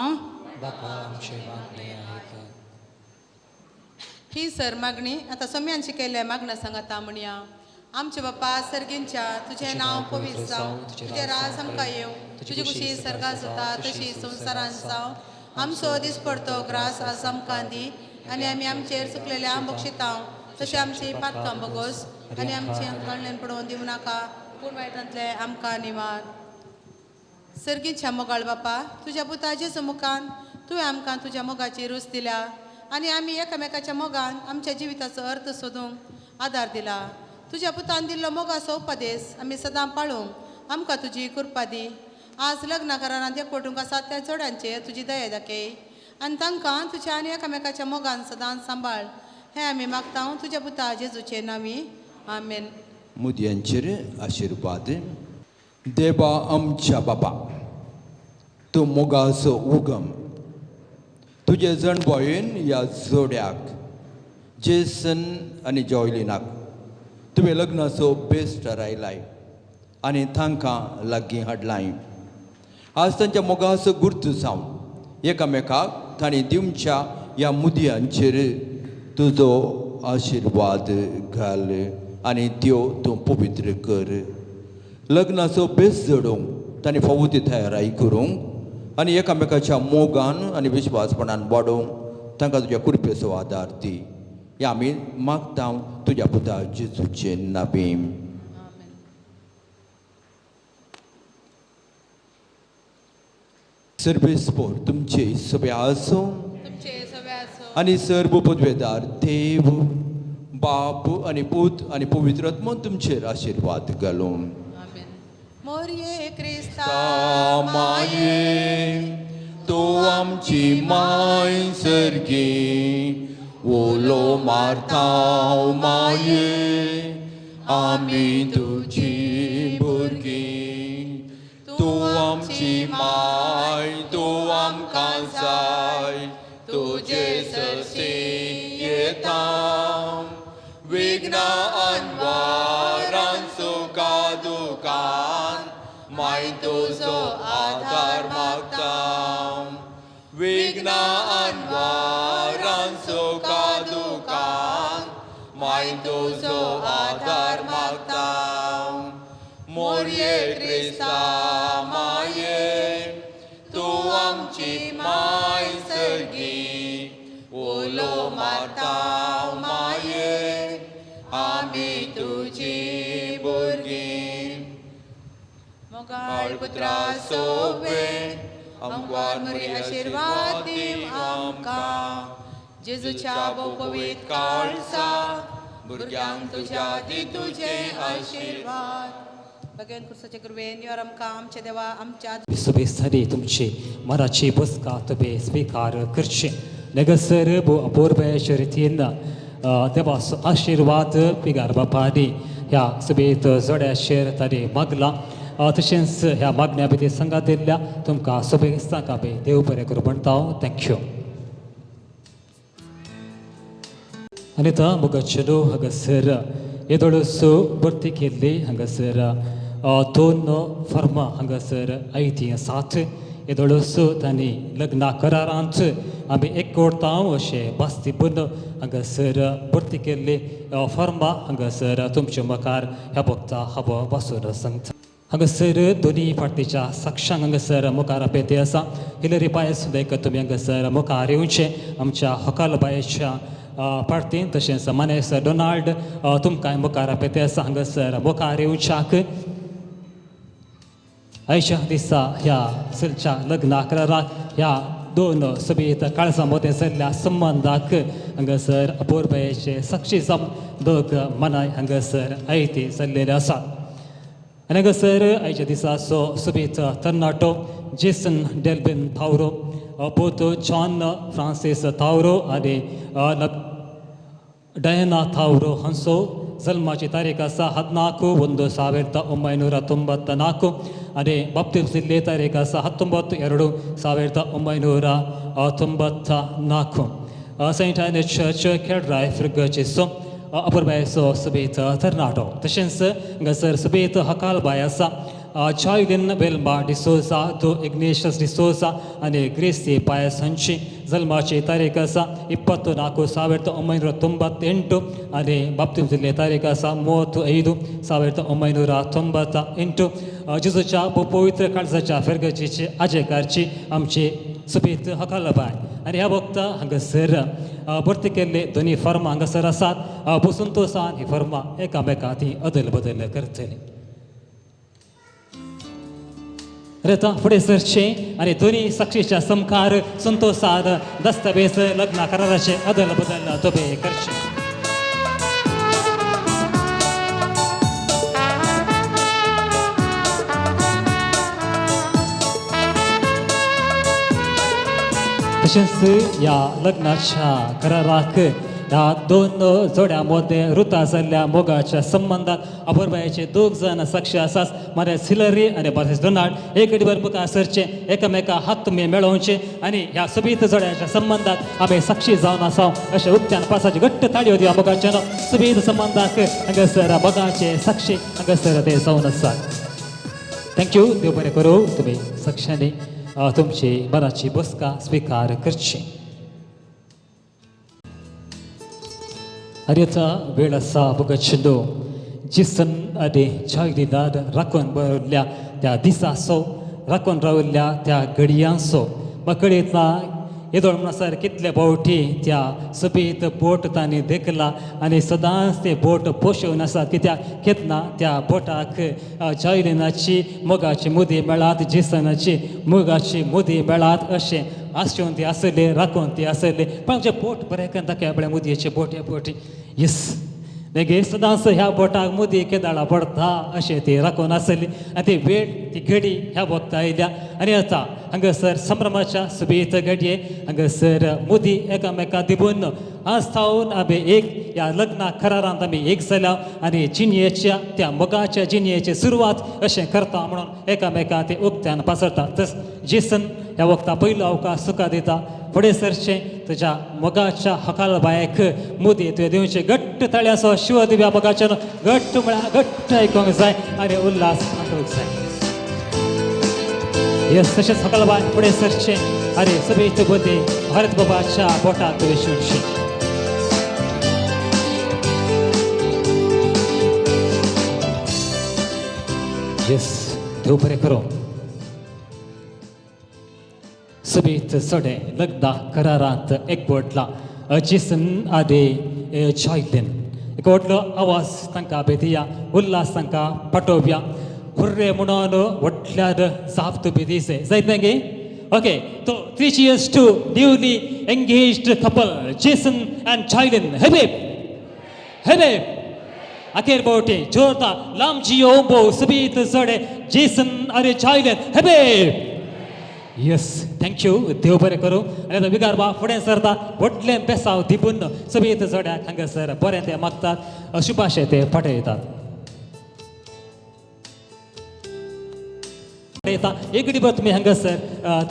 ही सर मागणी आता सम्यांची केल्या मागण्या सांगता म्हणया. आमचे बाप्पा सर्गींच्या तुझे नाव पवित्र जावं, तुझे राज आमकां येव, तुझी खुशी सर्गात जाता तशी संवसारांत जावं. आमचो दीस पडतो ग्रास आज आमकां दी, आनी आमी आमचेर चुकलेल्या बक्षितांव, तशें आमची पातकां बगोस, आनी आमची कडल्यान पडोवन दिवं नाका, पूण वायटांतले आमकां निवार. सर्गींच्या मोगाळ बापा, तुज्या पुता जेजू मुखान तुवें आमकां तुज्या मोगाची रूच दिल्या, आनी आमी एकामेकाच्या मोगान आमच्या जिविताचो अर्थ सोदूंक आदार दिला. तुज्या पुतान दिल्लो मोगाचो उपदेश आमी सदां पाळूंक आमकां तुजी कृपा दी. आज लग्ना घरांत एकवटूंक आसा त्या जोड्यांचेर तुजी दया दाखय, आनी तांकां तुज्या आनी एकामेकाच्या मोगान सदां सांबाळ. हें आमी मागता तुज्या पुता जेजूचे नांवी. आमेन. मुदयांचेर आशिर्वाद. देवा आमच्या बापा, तूं मोगाचो उगम तुजे जणभयण ह्या जोड्याक जेसन आनी जॉयलिनाक तुवें लग्नाचो बेस थारायलाय आनी तांकां लागीं हाडलाय. आज तांच्या मोगाचो गुर्त जावन एकामेकाक तांणी दिवच्या ह्या मुदयांचेर तुजो आशिर्वाद घाल आनी त्यो तूं पवित्र कर. लग्नाचो बेस जोडूंक तांणी फावो ती तयाराय करूंक आनी एकामेकाच्या मोगान आनी विश्वासपणान वाडोवंक तांकां तुज्या कृपेचो आदार दी. हें आमी मागता तुज्या पुता जेजूचे नांवी. सर्वेस्पोर तुमचे सगळे आसूं आनी सर्व पदवेदार देव बाप आनी पूत आनी पवित्र आत्मा तुमचेर आशिर्वाद घालूं. मोरये क्रिस्ता माये तो आमची माय सर्गी ओलो मारतांव माये आमी तुजी भुरगीं. तूं आमची माय तूं आमकां जाय तुजे ससी येता विघ्ना आनवारान सुका दुकान माय तुजो आदार मागता. विघ्ना आनवारान सुका दुकान माय तुजो आदार मागता. मोरये क्रिस्ता माये तूं आमची माय सर्गी ओलो मारतांव माये आमी तुजी भुरगीं. मोगाळ पुत्रा सोवे आमकां बरी आशिर्वाद दीव आमकां. जेजूच्या पवित्र काळजा भुरग्यांक तुज्या दी तुजे आशिर्वाद. भगवान कृष्णाचे कृपेन योर आमकां आमचे देवा आमच्या सभे सारी तुमची मनाची बसका तुबे स्वीकार करचे. नगसर बो अपूर्वेश्वर रितीन देवाचो आशिर्वाद पिगार बापानी ह्या सभेत जोड्याचेर ताणी मागला. तशेंच ह्या मागण्या भितर सांगात दिल्ल्या तुमकां सभेक सांगा बे देव बरें करूं म्हणटा. थँक्यू. आनी आतां मुगाचेलो हांगासर येदोळसो भरती केल्ली हांगासर 2 फर्मां हांगासर आयती आसात. येदोळसो तांणी लग्ना करारांत आमी एकवटांव अशें बास्तीबून हांगासर भरती केल्ली फर्मां हांगासर तुमच्या मुखार ह्या भक्ता हांव वाचून सांगता. हांगासर दोनी पार्टीच्या साक्षांक हांगासर मुखार आपयते आसा. हिलरी बाय सुद्दां तुमी हांगासर मुखार येवचें. आमच्या हकाल बायच्या पार्टीन तशेंच मानेस डोनाल्ड तुमकां मुखार आपयते आसा हांगासर मुखार येवच्याक. आयच्या दिसा ह्या चलच्या लग्ना कराराक ह्या 2 सभेत काळजा मदें जाल्ल्या संबंधाक हांगासर अपूर्वेचे साक्षी जावन 2 मनाय हांगासर आयती जाल्लेले आसात. आनी हांगासर आयच्या दिसाचो सभेत तरणाटो जेसन डेल्बिन थावरो, पोत जॉन फ्रांसीस थावरो आनी डयाना थावरो हांचो जल्माची तारीख आसा 14/1/1994 आनी बाप्तीस दिल्ली तारीख आसा 19/2/1994. सेंट आयनेस चर्च केळराय फ्रिगर्जीचो अपूर्वेचो सभेत तरणाटो. तशेंच हांगासर सभेत हकाल बाय आसा जॉयलिन वेल्मा डिसोजा दो इग्नेशियस डिसोजा आणि ಗ್ರೇಸಿ ಪಾಯಸ್ ಹಂಚಿ ಜಲ್ಮಾಚೆ ತಾರೀಖ 24/1998 आणि बाप्तिस्म तारीख 35/1998 जिजूच्या पवित्र काळजाच्या फेरगतीचे आजेकारची आमचे सुपीत हकालबाय आणि ह्या वक्ता हांगासर भरती केल्ले दोन्ही फर्मा हांगासर आसात बसून तो सान ही फर्मा एकामेकां ती अदल बदल करतली रता फुडें सरचे आणि दोन्ही साक्षीच्या समकार संतोषाद दस्तावेज लग्न कराराचे अदल बदल तोबे करचे तसेच या लग्नाच्या कराराक ह्या दोन जोड्यामध्ये रुता जाल्ल्या मोगाच्या संबंधात अभरबायेचे दोग जण साक्षी आसात मारे सिलरी आणि बार्सिस डोनाल्ड एक कडीवर मुखार सरचे एकामेका हात तुमी मेळोवचे आणि ह्या सोबीत जोड्याच्या संबंधात आम्ही साक्षी जावन आसा अशें उक्त्यान पासाची घट्ट ताळयो दिवया मोगाच्या सोबीत संबंधाक हांगासर मोगाचे साक्षी हांगासर ते जावन आसात थँक्यू देव बरें करूं तुमी साक्षांनी तुमची मनाची बसका स्वीकार करची अरेचा वेळ असा बघचिंदो जिसन आनी जॉयलिनान राखून बरवल्या त्या दिसासो राखून रावल्ल्या त्या घडयांसो मकळीतला येदोळ म्हणसर कितले बोटी त्या सोबीत बोट तांणी देखला आणि सदांच ते बोट पोशवून आसात कित्याक केतना त्या बोटाक जॉयलिनाची मोगाची मुदी मेळात जिसनाची मोगाची मुदी मेळात अशें आसून ती आसले राखून ती आसले पण आमचे बोट बरें करून दाखया मुदयेचे बोट ह्या बोटी येस नेगे सदांच ह्या बोटाक मुदी केदाळा पडटा अशें ती राखून आसली आनी ती वेळ ती घडी ह्या वक्ता आयल्या आनी आतां हांगासर संभ्रमाच्या सुबेत घडये हांगासर मुदी एकामेकां दिवून आज थावन आमी एक ह्या लग्ना करारांत आमी एक जाल्या आनी जिणयेच्या त्या मोगाच्या जिणयेची सुरवात अशें करता म्हणून एकामेकां ते उक्त्यान पासरता तस जेसन ह्या वक्ता पयलो अवकाश सुका दिता फुडें सरचें तुज्या मोगाच्या हकालबायेक मुदी तुवें दिवचे घट्ट ताळ्याचो शिव दिव्या मोगाच्या घट्ट म्हळ्यार घट्ट आयकूंक जाय आनी उल्हास आठवूंक जाय येस तशेंच हकालबाय फुडें सरचें आनी सोबीत मुदी भारत बाबाच्या बोटाक तुवें शिवची येस देव बरें करूं सोबीत सोडे लग्ना करारांत एकवटला जिसन आनी जॉयलिन एक व्हडलो आवाज तांकां बेदिया उल्हास तांकां पाठोवया हुर्रे म्हणून व्हडल्यान जाप तुमी दिसे जायत गे ओके तो 3 years to newly engaged couple Jason and Jolyn हेबेब हेबेब अखेर बोटे जोरदार लांबची ओंबो सोबीत सोडे जेसन आनी जॉयलिन हेबेब येस थँक्यू देव बरें करूं आनी आतां विगारबा फुडें सरता व्हडलें बेसांव दिवून सोबीत जोड्याक हांगासर बरें ते मागतात शुभाशे ते पठयतात एक डिबर तुमी हांगासर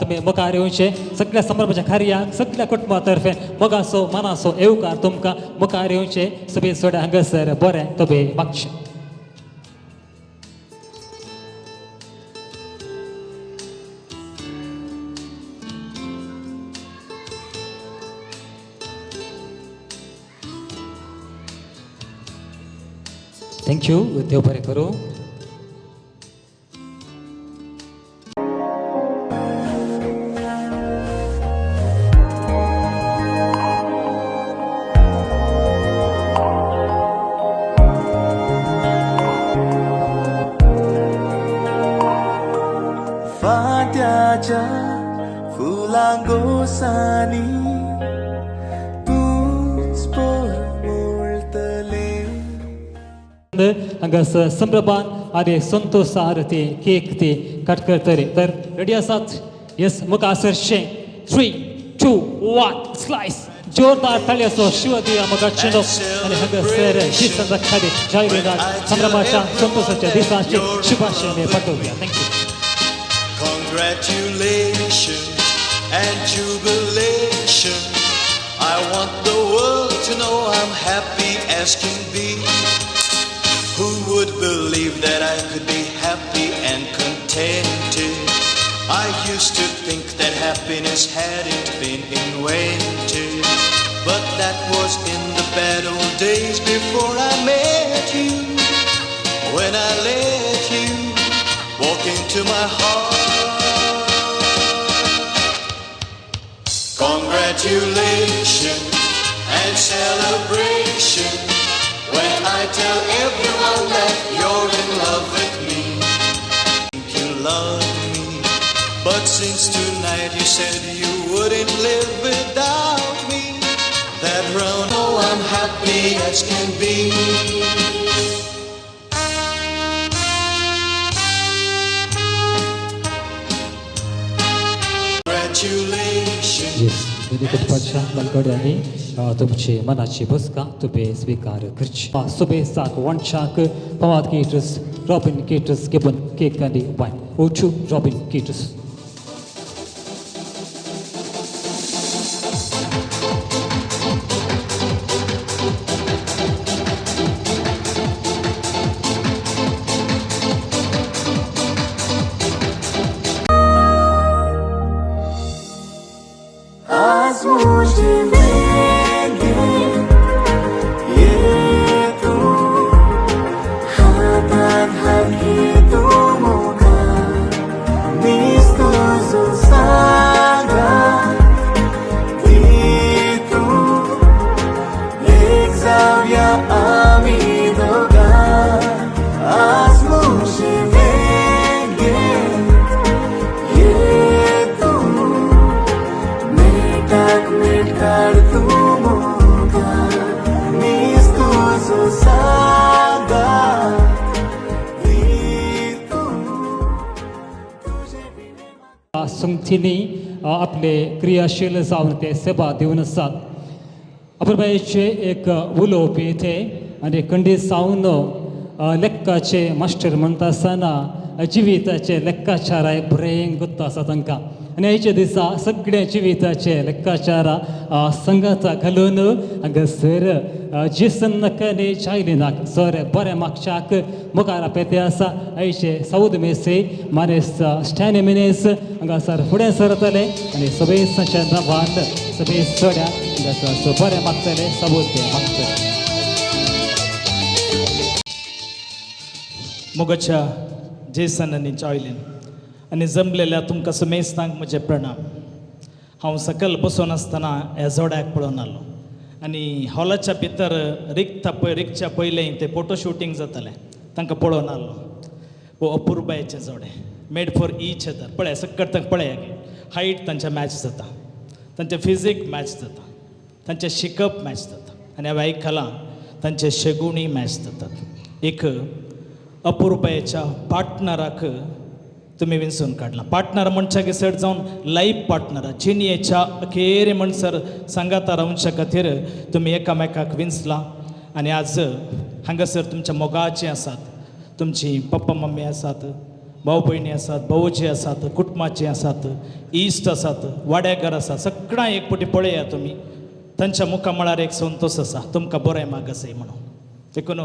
तुमी मुखार येवचे सगळ्या संभ्रमाच्या कार्याक सगळ्या कुटुंबा तर्फे मोगाचो मनाचो येवकार तुमकां मुखार येवचे सोबीत जोड्या हांगासर बरें तुमी मागचे थँक्यू देव बरें करूं फात्याच्या फुलांगोसानी तूच पोळतले हांगासर संभ्रमान आनी संतोषार ते केक ते कट करतले तर रेडी आसात येस मुखार सरचे 3, 2, 1 स्लायस जोरदार ताळ्याचो शिव दिया मोगाचें आनी हांगासर जिसन खाली जॉयलिनान संभ्रमाच्या संतोषाच्या दिसाची शुभाशय पाठोवया thank you Congratulations and jubilation. I want the world to know I'm happy as can be. Who would believe that I could be happy and years had it been invented. But that was in the bad old days before I met you. When I let you walk into my heart. Congratulations and celebration when I tell everyone that you're in love with me. You love me, but since tonight you said you wouldn't live without me. That round, oh, I'm happy as can be. Congratulations. Yes दोन्ही कुटुंबाच्या बलगड्यांनी तुमची मनाची बसका तुपे स्वीकार करची सुबे साक वंशाक पवाद केटर्स रॉबिन केटर्स गिबन केक कैंडी वाइन ओचू रॉबिन केटर्स आज मुझे वेगे ये तू हातात हात घेतो मोगा दिसतो जो सागा ती तू एक जाऊया आम्ही दोघा आज मुझे वेगे ये तू काढ तू मोगा मीच तुझो सागा संगतींनी आपले क्रियाशील जावन ते सेवा दिवन आसात अपुरबायेचे एक उलोवप येथे आनी खंडीत जावन लेक्काचे मास्टर म्हणटा आसतना जिविताचे लेक्काचाराय बरें गुत्त आसा तांकां आनी आयच्या दिसा सगळ्या जिविताचे लेक्काचारा संगाता घालून हांगासर जेसन नकने चायलिनाक सर बरें मागच्याक मुखार पेते आसा आयचे सौद मेसे मानेस स्टॅनी मिनेस हांगासर फुडें सरतले आनी सभेसाच्या नांवान सभेस चड्या हांगासर बरें मागतले सबूत मागतले मोगाच्या जेसन आनी जॉयलीन आनी जमलेल्या तुमकां समेस्तांक म्हजे प्रणाम हांव सकयल बसून आसतना ह्या जोड्याक पळोवन आलो आनी हॉलाच्या भितर रिकच्या पयलें ते फोटो शूटिंग जातालें तांकां पळोवन आलो वो अपुरबायेचे जोडे मेड फॉर ईच अदर पळय सकयल तांकां पळय हायट तांचे मॅच जाता तांचे फिजीक मॅच जाता तांचे शिकप मॅच जाता आनी हांवें आयकलां तांचे शेगुणी मॅच जातात एक अपुरबायेच्या पार्टनराक तुम्ही विंसून काढला पार्टनर म्हणच्या सर जावन लाईफ पार्टनर जिणयेच्या अखेर म्हणसर सांगाता रावच्या खातीर तुम्ही एकामेकाक विंचला आनी आज हांगासर तुमच्या मोगाचे आसात तुमची पप्पा मम्मी आसात भाऊ भयणी आसात भाऊजी आसात कुटुंबाचे आसात इश्ट आसात वाड्याघर आसा सगळां एक पटी पळया तुमी तांच्या मुखा मळार एक संतोष आसा तुमकां बरें मागसय म्हणून देखून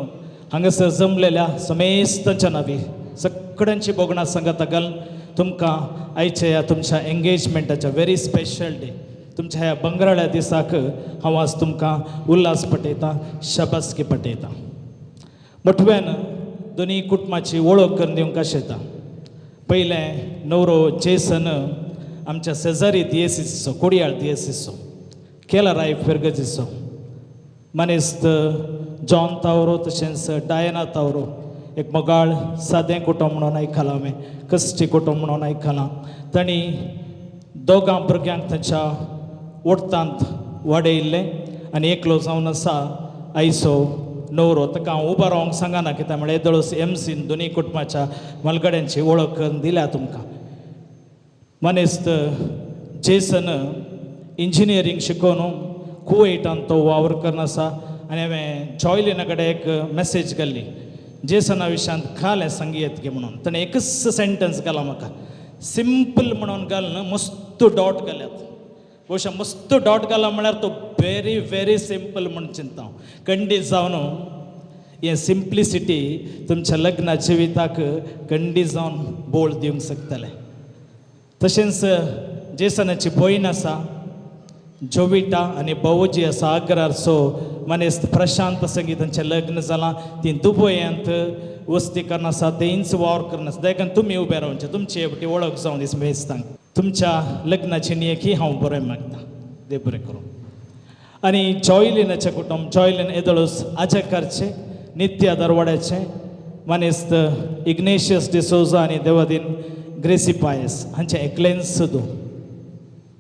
हांगासर जमलेल्या समेस्तांच्या नांवी सगळ्यांची बोगणां सांगात घाल तुमकां आयच्या ह्या तुमच्या एंगेजमेंटाच्या व्हेरी स्पेशल डे तुमच्या ह्या बंगराळ्या दिसाक हांव आज तुमकां उल्हास पटयतां शाबासकी पटयतां मोठव्यान दोनी कुटुंबाची वळख करून दिवंक आशेता पयलें नवरो जेसन आमच्या शेजारी दियेसीचो कोडयाळ दियेसीचो केला राय फेर्गजीचो मनेस्त जॉन तावरो तशेंच डायना तावरो एक मोगाळ सादें कुटुंब म्हणून आयकलां हांवें कश्टी कुटुंब म्हणून आयकलां तांणी दोगां भुरग्यांक तांच्या ओडतांत वाडयल्लें आनी एकलो जावन आसा आयचो नवरो ताका हांव उबो रावंक सांगना कित्याक म्हळ्यार येदोळस एमसीन दोनी कुटुंबाच्या मलगड्यांची वळख करून दिल्या तुमकां मनेस्त जेसन इंजिनियरींग शिकोवन कुवेटान तो वावर करून आसा आनी हांवें जॉयलिना कडेन एक मॅसेज घाल्ली जेसना विशयांत घालें संगीत घे म्हणून ताणें एकच सेंटन्स घाला म्हाका सिंपल म्हणून घाल न्हू मस्त डॉट घाल्यात बहुशा मस्त डॉट घाला म्हळ्यार तो व्हेरी व्हेरी सिंपल म्हूण चिंता हांव खंडीत जावन हें सिंप्लिसिटी तुमच्या लग्ना जिविताक खंडीत जावन बोळ दिवंक शकतलें तशेंच जेसनाची भयण आसा जोविटा आनी बावोजी आसा आग्रार. सो मनेस्त प्रशांत संगीतांचें लग्न जालां. ती दुबयांत वस्ती करना आसा, तेंच वावर करना आसा. देखून तुमी उबे रावचे, तुमची हेवटी वळख जावन दिस मेस्तांक. तुमच्या लग्नाची नियेकी हांव बरें मागता. देव बरें करूं. आनी जॉयलिनाचें कुटुंब, जॉयलिन एदळूस आजेकारचे, नित्य दरवाड्याचे, मनेस्त इग्नेशियस डिसोजा आनी देवादीन ग्रेसी पायस हांचे एकलेन्स सुद्दां.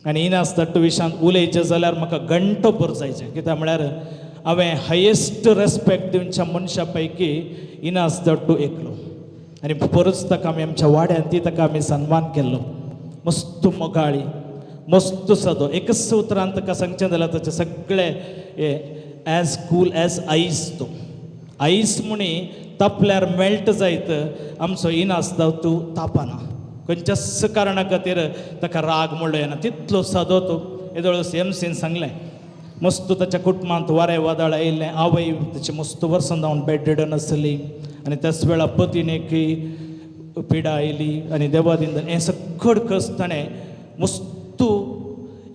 आनी इनास दट्टू विशांत उलयचें जाल्यार म्हाका घंटो भर जायचें. कित्याक म्हळ्यार हांवें हायेस्ट रेस्पेक्ट दिवच्या मनशां पैकी इनास दट्टू एकलो. आनी परच ताका आमी आमच्या वाड्यान ती ताका आमी सन्मान केल्लो. मस्त मोगाळी, मस्त सदो. एकच उतरान ताका सांगचें जाल्यार ताचे सगळे एज कूल एज आईस. तो आईस म्हणी तापल्यार मेल्ट जायत आमचो इनास दट्टू तापना. खंयच्याच कारणा खातीर ताका राग म्हणलो येना. तितलो सदो तो येदोळस एमसीन सांगलें. मस्त ताच्या कुटुंबांत वारें वादळ आयिल्लें. आवय ताची मस्त वर्सां जावन बेड आसली आनी त्याच वेळा पतीन पिडा आयली आनी देवादिंदन हें सगळं कस ताणें मस्त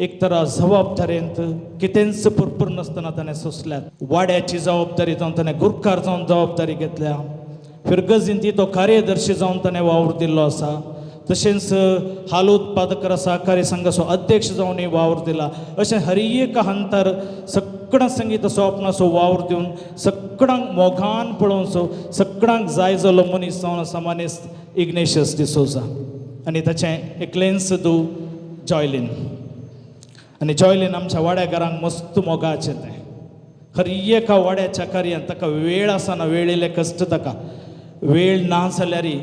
एक तरा जबाबदारेंत कितेंच पुरपूर नासतना ताणें सोंसल्यात. वाड्याची जबाबदारी जावन ताणें गुरकार जावन जबाबदारी घेतल्या. फिरगजीन ती तो कार्यदर्शी जावन ताणें वावर दिल्लो आसा. तशेंच हाल उत्पादक सहकारी संघाचो अध्यक्ष जावनय वावर दिला. अशें हर एक हांतर सगळ्यां संगीताचो आपणाचो वावर दिवन सगळ्यांक मोगान पळोवचो, सगळ्यांक जाय जालो मनीस जावन आसा मनीस इग्नेशियस डिसोजा. आनी ताचें एकलेन्स दू जॉयलिन. आनी जॉयलिन आमच्या वाड्या घरांक मस्त मोगाचें तें. हर एका वाड्याच्या कार्यान ताका वेळ आसना. वेळ इल्ले कश्ट ताका. वेळ ना जाल्यारय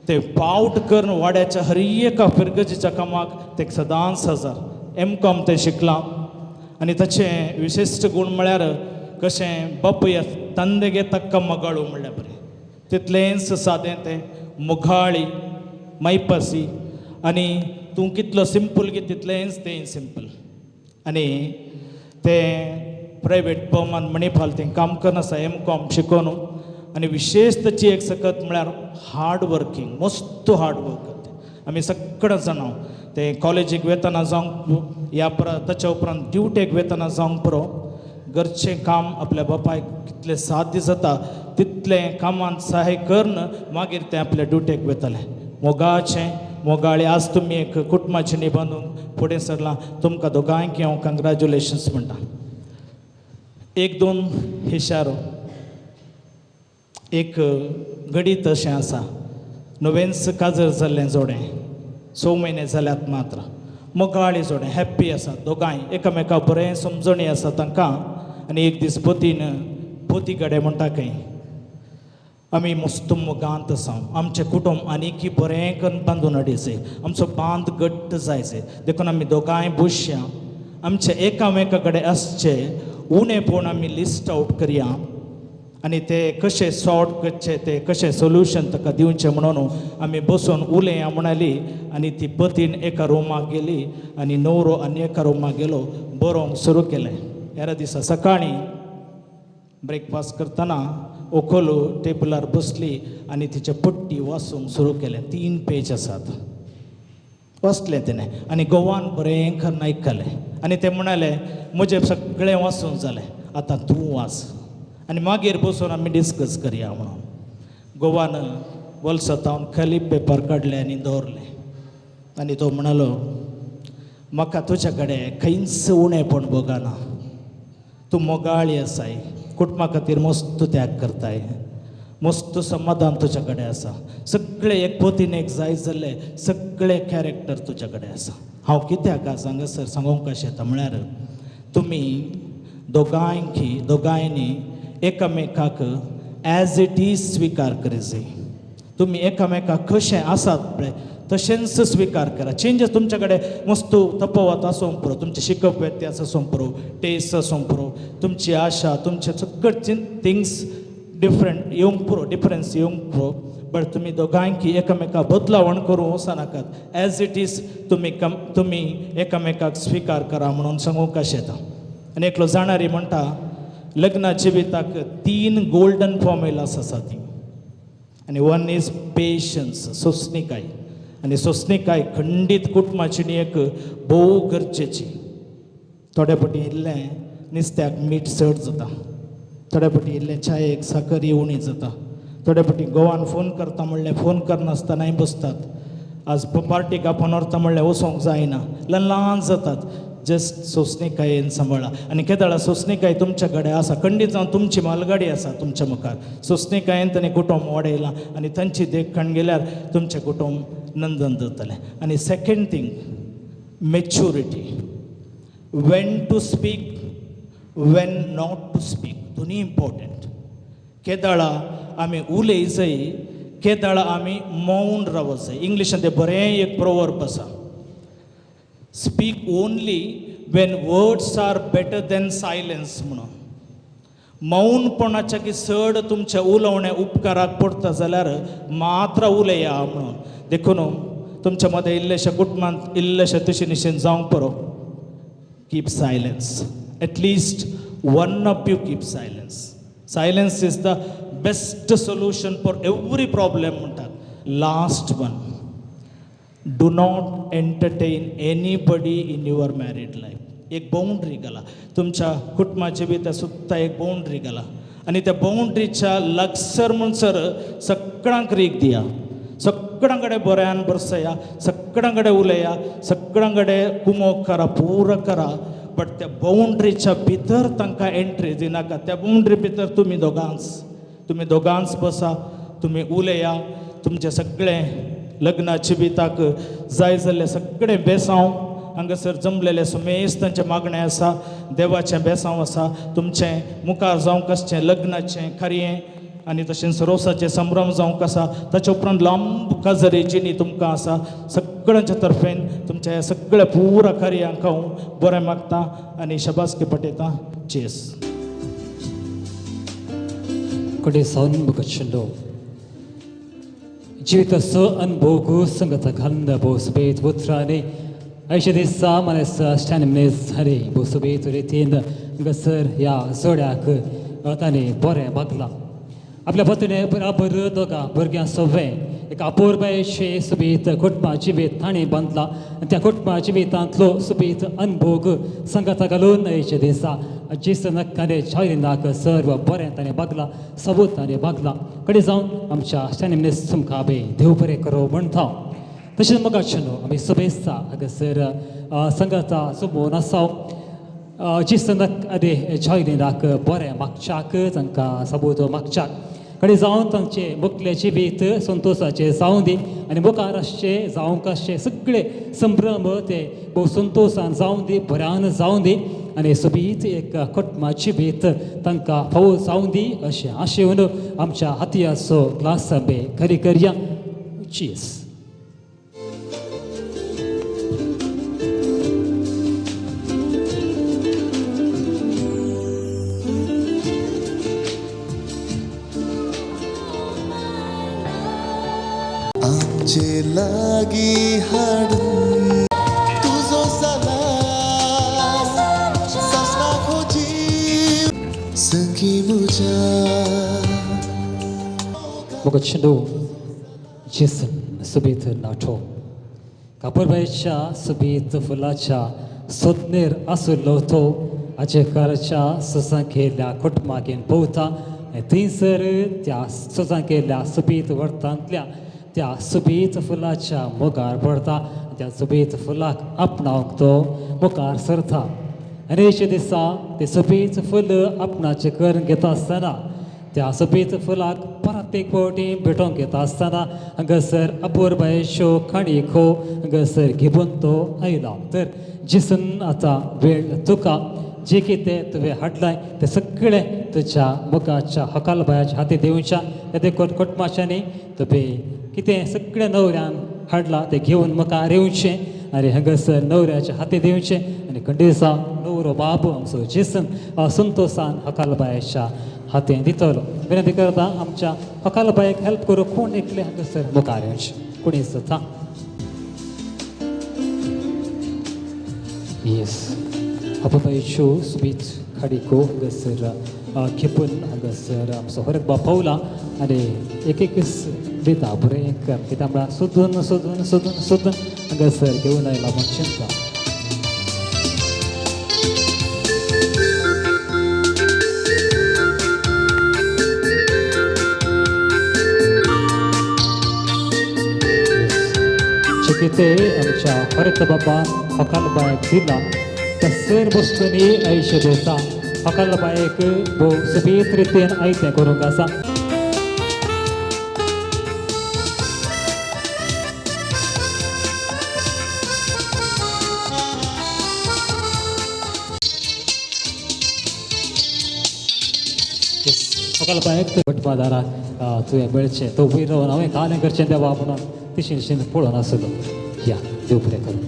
ते पावट करून वाड्याच्या हर एका फिरगजीच्या कामाक ते सदांच हजर. M.Com ते शिकला. आनी ताचें विशिश्ट गूण म्हळ्यार कशें बापूय तंदेगे तक्क मगाळू म्हणल्यार बरें. तितलेंच सादें तें मुघाळी मैपासी. आनी तूं कितलो सिंपल गे तितलेंच तें सिंपल. आनी तें प्रायवेट फर्मान मणिपाल तें काम करना आसा M.Com शिकोवन. आनी विशेष ताची एक सकत म्हळ्यार हार्ड वर्कींग, मस्त हार्ड वर्क करता. आमी सगळे जाणां ते कॉलेजीक वेतना जावंक या ताच्या उपरांत ड्युटेक वेतना जावंक पुरो घरचें काम आपल्या बापायक कितलें साध्य जाता तितलें कामांत सहाय करून मागीर तें आपल्या ड्युटेक वेतालें. मोगाचें मोगाळी. आज तुमी एक कुटुंबाचें निबांदून फुडें सरलां. तुमकां दोगांयक हांव कंग्रॅच्युलेशन्स म्हणटा. एक दोन हिशारो. एक गडीत अशें आसा. नुवेंस काजर जाल्लें जोडें 6 म्हयने जाल्यात मात्र. मोगाळी जोडें, हॅप्पी आसा दोगांय. एकामेका बरें समजणी आसा तांकां. आनी एक दीस पती गडे म्हणटा खंय आमी मस्त मोगांत आसा. आमचें कुटुंब आनीक बरें करून बांदून हाडीचे. आमचो बांद घट्ट जायचे. देखून आमी दोगांय बसया. आमचे एकामेका कडेन आसचे उणेपण आमी लिस्ट आउट करया. आनी ते कशें सॉर्ट करचे, ते कशें सोल्युशन ताका दिवचें म्हणून आमी बसून उलया म्हणाली. आनी ती पतीन एका रुमाक गेली आनी न्हवरो आनी एका रुमाक गेलो. बरोवंक सुरू केलें. ह्या दिसा सकाळीं ब्रेकफास्ट करतना ओखोलो टेबलार बसली आनी तिचे पट्टी वाचूंक सुरू केलें. 3 पेज आसात. वाचलें तिणें आनी गोवान बरें करून आयकलें. आनी तें म्हणालें म्हजें सगळें वाचूंक जालें, आतां तूं वाच आनी मागीर बसून आमी डिस्कस करया म्हणून. गोवान वॉल्सांतावन खाली पेपर काडले आनी दवरले. आनी तो म्हणालो म्हाका तुज्या कडेन खंयच उणेंपण भोगना. तूं मोगाळी आसाय, कुटुंबा खातीर मस्त त्याग करताय, मस्त समाधान तुज्या कडेन आसा. सगळे एक पतीन एक जाय जाल्ले सगळे कॅरेक्टर तुज्या कडेन आसा. हांव कित्याक हांगासर सांगूंक कशें येता म्हळ्यार तुमी दोगांयनी एकामेकाक एज इट इज स्विकार करीत. तुमी एकामेकाक कशें आसात पळय तशेंच स्विकार करा. चेंजीस तुमच्या कडेन मस्त तफावत आसूंक पुरो, तुमचे शिकप व्यत्यास आसूंक पुरो, टेस्ट आसूंक पुरो, तुमची आशा, तुमचे सगळे थिंग्स डिफरंट येवंक पुरो, डिफरन्स येवंक पुरो. बट तुमी दोगांयकी एकामेका बदलावण करूं वचनाकात. एज इट इज तुमी एकामेकाक स्विकार करा म्हणून सांगूंक कशें येता. आनी एकलो जाणारी म्हणटा लग्ना जिविताक 3 गोल्डन फॉर्म्युलास आसा ती. आनी वन इज पेशन्स, सोंसणीकाय. आनी सोंसणीकाय खंडीत कुटुंबाची न्ही एक भोव गरजेची. थोड्या फावटी इल्लें नुस्त्याक मीठ चड जाता, थोड्या फावटी इल्लें चायेक साकर उणी जाता, थोड्या फावटी घोवान फोन करता म्हणलें फोन करनासतनाय बसतात. आज पार्टीक आपोवन व्हरता म्हणलें वचोंक जायना, ल्हान ल्हान जातात. जस्ट सोंसणीकायेन सांबाळा. आनी केदाळा सोंसणीकाय तुमच्या कडेन आसा, खंडीत जावन तुमची मालगाडी आसा तुमच्या मुखार. सोंसणीकायेन ताणें कुटुंब वाडयलां आनी तांची देखण गेल्यार तुमचें कुटुंब नंदन जातलें. आनी second thing, maturity. When to speak, when not to speak, दोनी इम्पॉर्टंट. केदाळा आमी उलय जाय, केदाळा आमी मौन रावत जाय. इंग्लिशान तें बरें एक प्रोवर्ब आसा, speak only when words are better than silence म्हणून. मौनपणाच्या की चड तुमच्या उलोवण्या उपकाराक पडटा जाल्यार मात्र उलया म्हणून. देखून तुमच्या मदें इल्लेशा कुटुंबांत इल्लेशा तुशेनिशेन जावंक पुरो. Keep silence. At least one of you keep silence. Silence is the best solution for every problem म्हणटात. Last one, do not entertain anybody in your married life. एक बाउंड्री घाला तुमच्या कुटुंबाची बी त्या सुद्दां एक बाउंड्री घाला. आनी त्या बाउंड्रीच्या लागसर म्हणसर सगळ्यांक रीक दिया, सगळ्यां कडेन बऱ्यान बरसया, सगळ्यां कडेन उलया, सगळ्यां कडेन कुमोग करा, पुरो करा. बट त्या बाउंड्रीच्या भितर तांकां एंट्री दिनाका. त्या बाउंड्री भितर तुमी दोगांच बसा, तुमी उलया. तुमचे सगळें लग्नाची बिताक जाय जाल्ले सगळें बेसांव हांगासर जमलेले सुमेज तांचे मागणें आसा, देवाचें बेसांव आसा. तुमचें मुखार जावंक आसचें लग्नाचें खरयें आनी तशेंच रोसाचें संभ्रम जावंक आसा. ताचे उपरांत लांब काजरेची न्ही तुमकां आसा. सगळ्यांच्या तर्फेन तुमच्या ह्या सगळ्या पुरा कार्यांक हांव बरें मागतां आनी शबासकी पटयतां. चेस. कಡೆ ಸಾವನ್ನ ಬಗಚ್ಚಂಡು ಜೀವಿತ ಸ ಅನ್ಬೋಗು ಸಂಗತ ಖಂದ ಬೋಸ್ಬೇತ್ ಉತ್ರಾನೆ ಐಶ ದಿಸ ಮನಸ್ಸ ಸ್ಟ್ಯಾನಿಮ್ನೆಸ್ ಹರಿ ಬೋಸ್ಬೇತ್ ರೀತಿಯಿಂದ गसर या जोड्याक ताणें बरें मागलां. आपल्या पत्नी बराबर दोगा भुरग्यां सवें एक अपोरबायेचे सुबेत कुटुंबा जिबेत ताणें बांदला. त्या कुटुंबा जिबेतांतलो सुबेत अनुभोग संगता घालून आयच्या दिसा जेसनाक ताणें जॉयलिनाक सर्व बरें ताणें मागलां, सबूत ताणें मागलां. कडेन जावन आमच्या स्टॅनिमनेस तुमकां हांवें देव बरें करो म्हणटा. तशेंच मोगाचें न्हू आमी सभेस्ता हांगासर संगता सुमोवन आसाव. जेसनाक आनी जॉयलिनाक बरें मागच्याक तांकां सबूत मागच्याक कडेन जावन तांचे मुखल्याची बेत संतोशाचे जावं दी आनी मुखार आसचे जावंक आसचे सगळे संभ्रम ते भोव संतोशान जावं दी, बऱ्यान जावं दी आनी सोबीत एक कुटुंबाची बेत तांकां फावो जावं दी अशें आशेवन आमच्या हातयाचो ग्लास आंबे खरी करया. चीज. आमचे लागी हाडून तुझो सालास सासरा खोजी सखी मुजा. मोगाचें न्हू जेसन सुबेत नाठो कापरबायच्या सुबेत फुलाच्या सोदनेर आसुल्लो तो अजेकाराच्या सुसां केल्ल्या कुटुंबागेन भोंवता. थंयसर त्या सुसां केल्ल्या सुबेत वर्तांतल्या त्या सुबेत फुलाच्या मोगार पडटा. त्या सुबेत फुलाक आपणावंक तो मुखार सरता. आनी एके दिसा ते सुबेत फूल आपणाचें करून घेता आसतना त्या सुबेत फुलाक परत एक फावटी भेटोवंक येता आसतना हांगासर अपूर्बायेच्यो खाणीको हांगासर घेवन तो आयला. तर जेसन आतां वेळ तुका जे कितें तुवें हाडलाय तें सगळें तुज्या मुखाच्या हकालबायाच्या हाती दिवच्या. ते देखून कुटुंबाच्यांनी तुवें कितें सगळें न्हवऱ्यान हाडलां तें घेवन मुखार येवचें आनी हांगासर न्हवऱ्याच्या हाती दिवचें. आनी खंडेसा न्हवरो बाबू आमचो जेसन संतोशान हकालबायाच्या हातीन दितलो. विनंती करता आमच्या हकालबायेक हेल्प करूंक कोण एकले हांगासर मुखार येवचें. कोणी जाता. येस. अपूर्बायेच्यो सुबेत खाडीको हांगासर खेपून हांगासर आमचो हरक बाब पावला आनी एक बेता बरें कर कित्याक म्हळ्यार सोदून सोदून सोदून सोदून हांगासर घेवन आयला म्हूण चिंता. चिकिते आमच्या हरत बाबान हकालबायक दिला त्या सर वस्तूंनी आयुश्य दिता. हकालबायक भोव सुबीत रितीन आयतें करूंक आसा. हकालबायक भटमादारा तुवें मेळचें तो वयर रावन हांवें कालें करचें देवा म्हणून तिशीन पळोवन आसलो. या देव बरें करूं.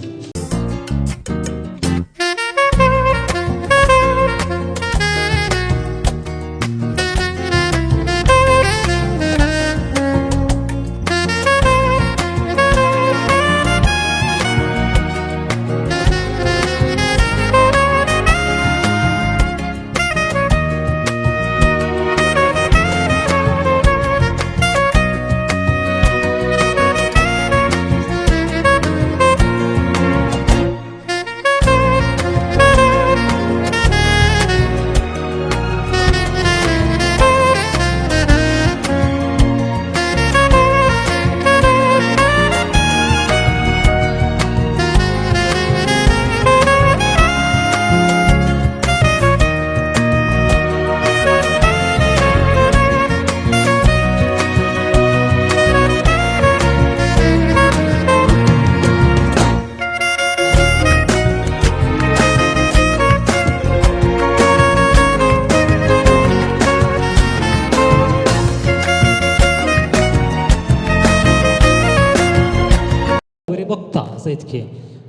बघता असं इतके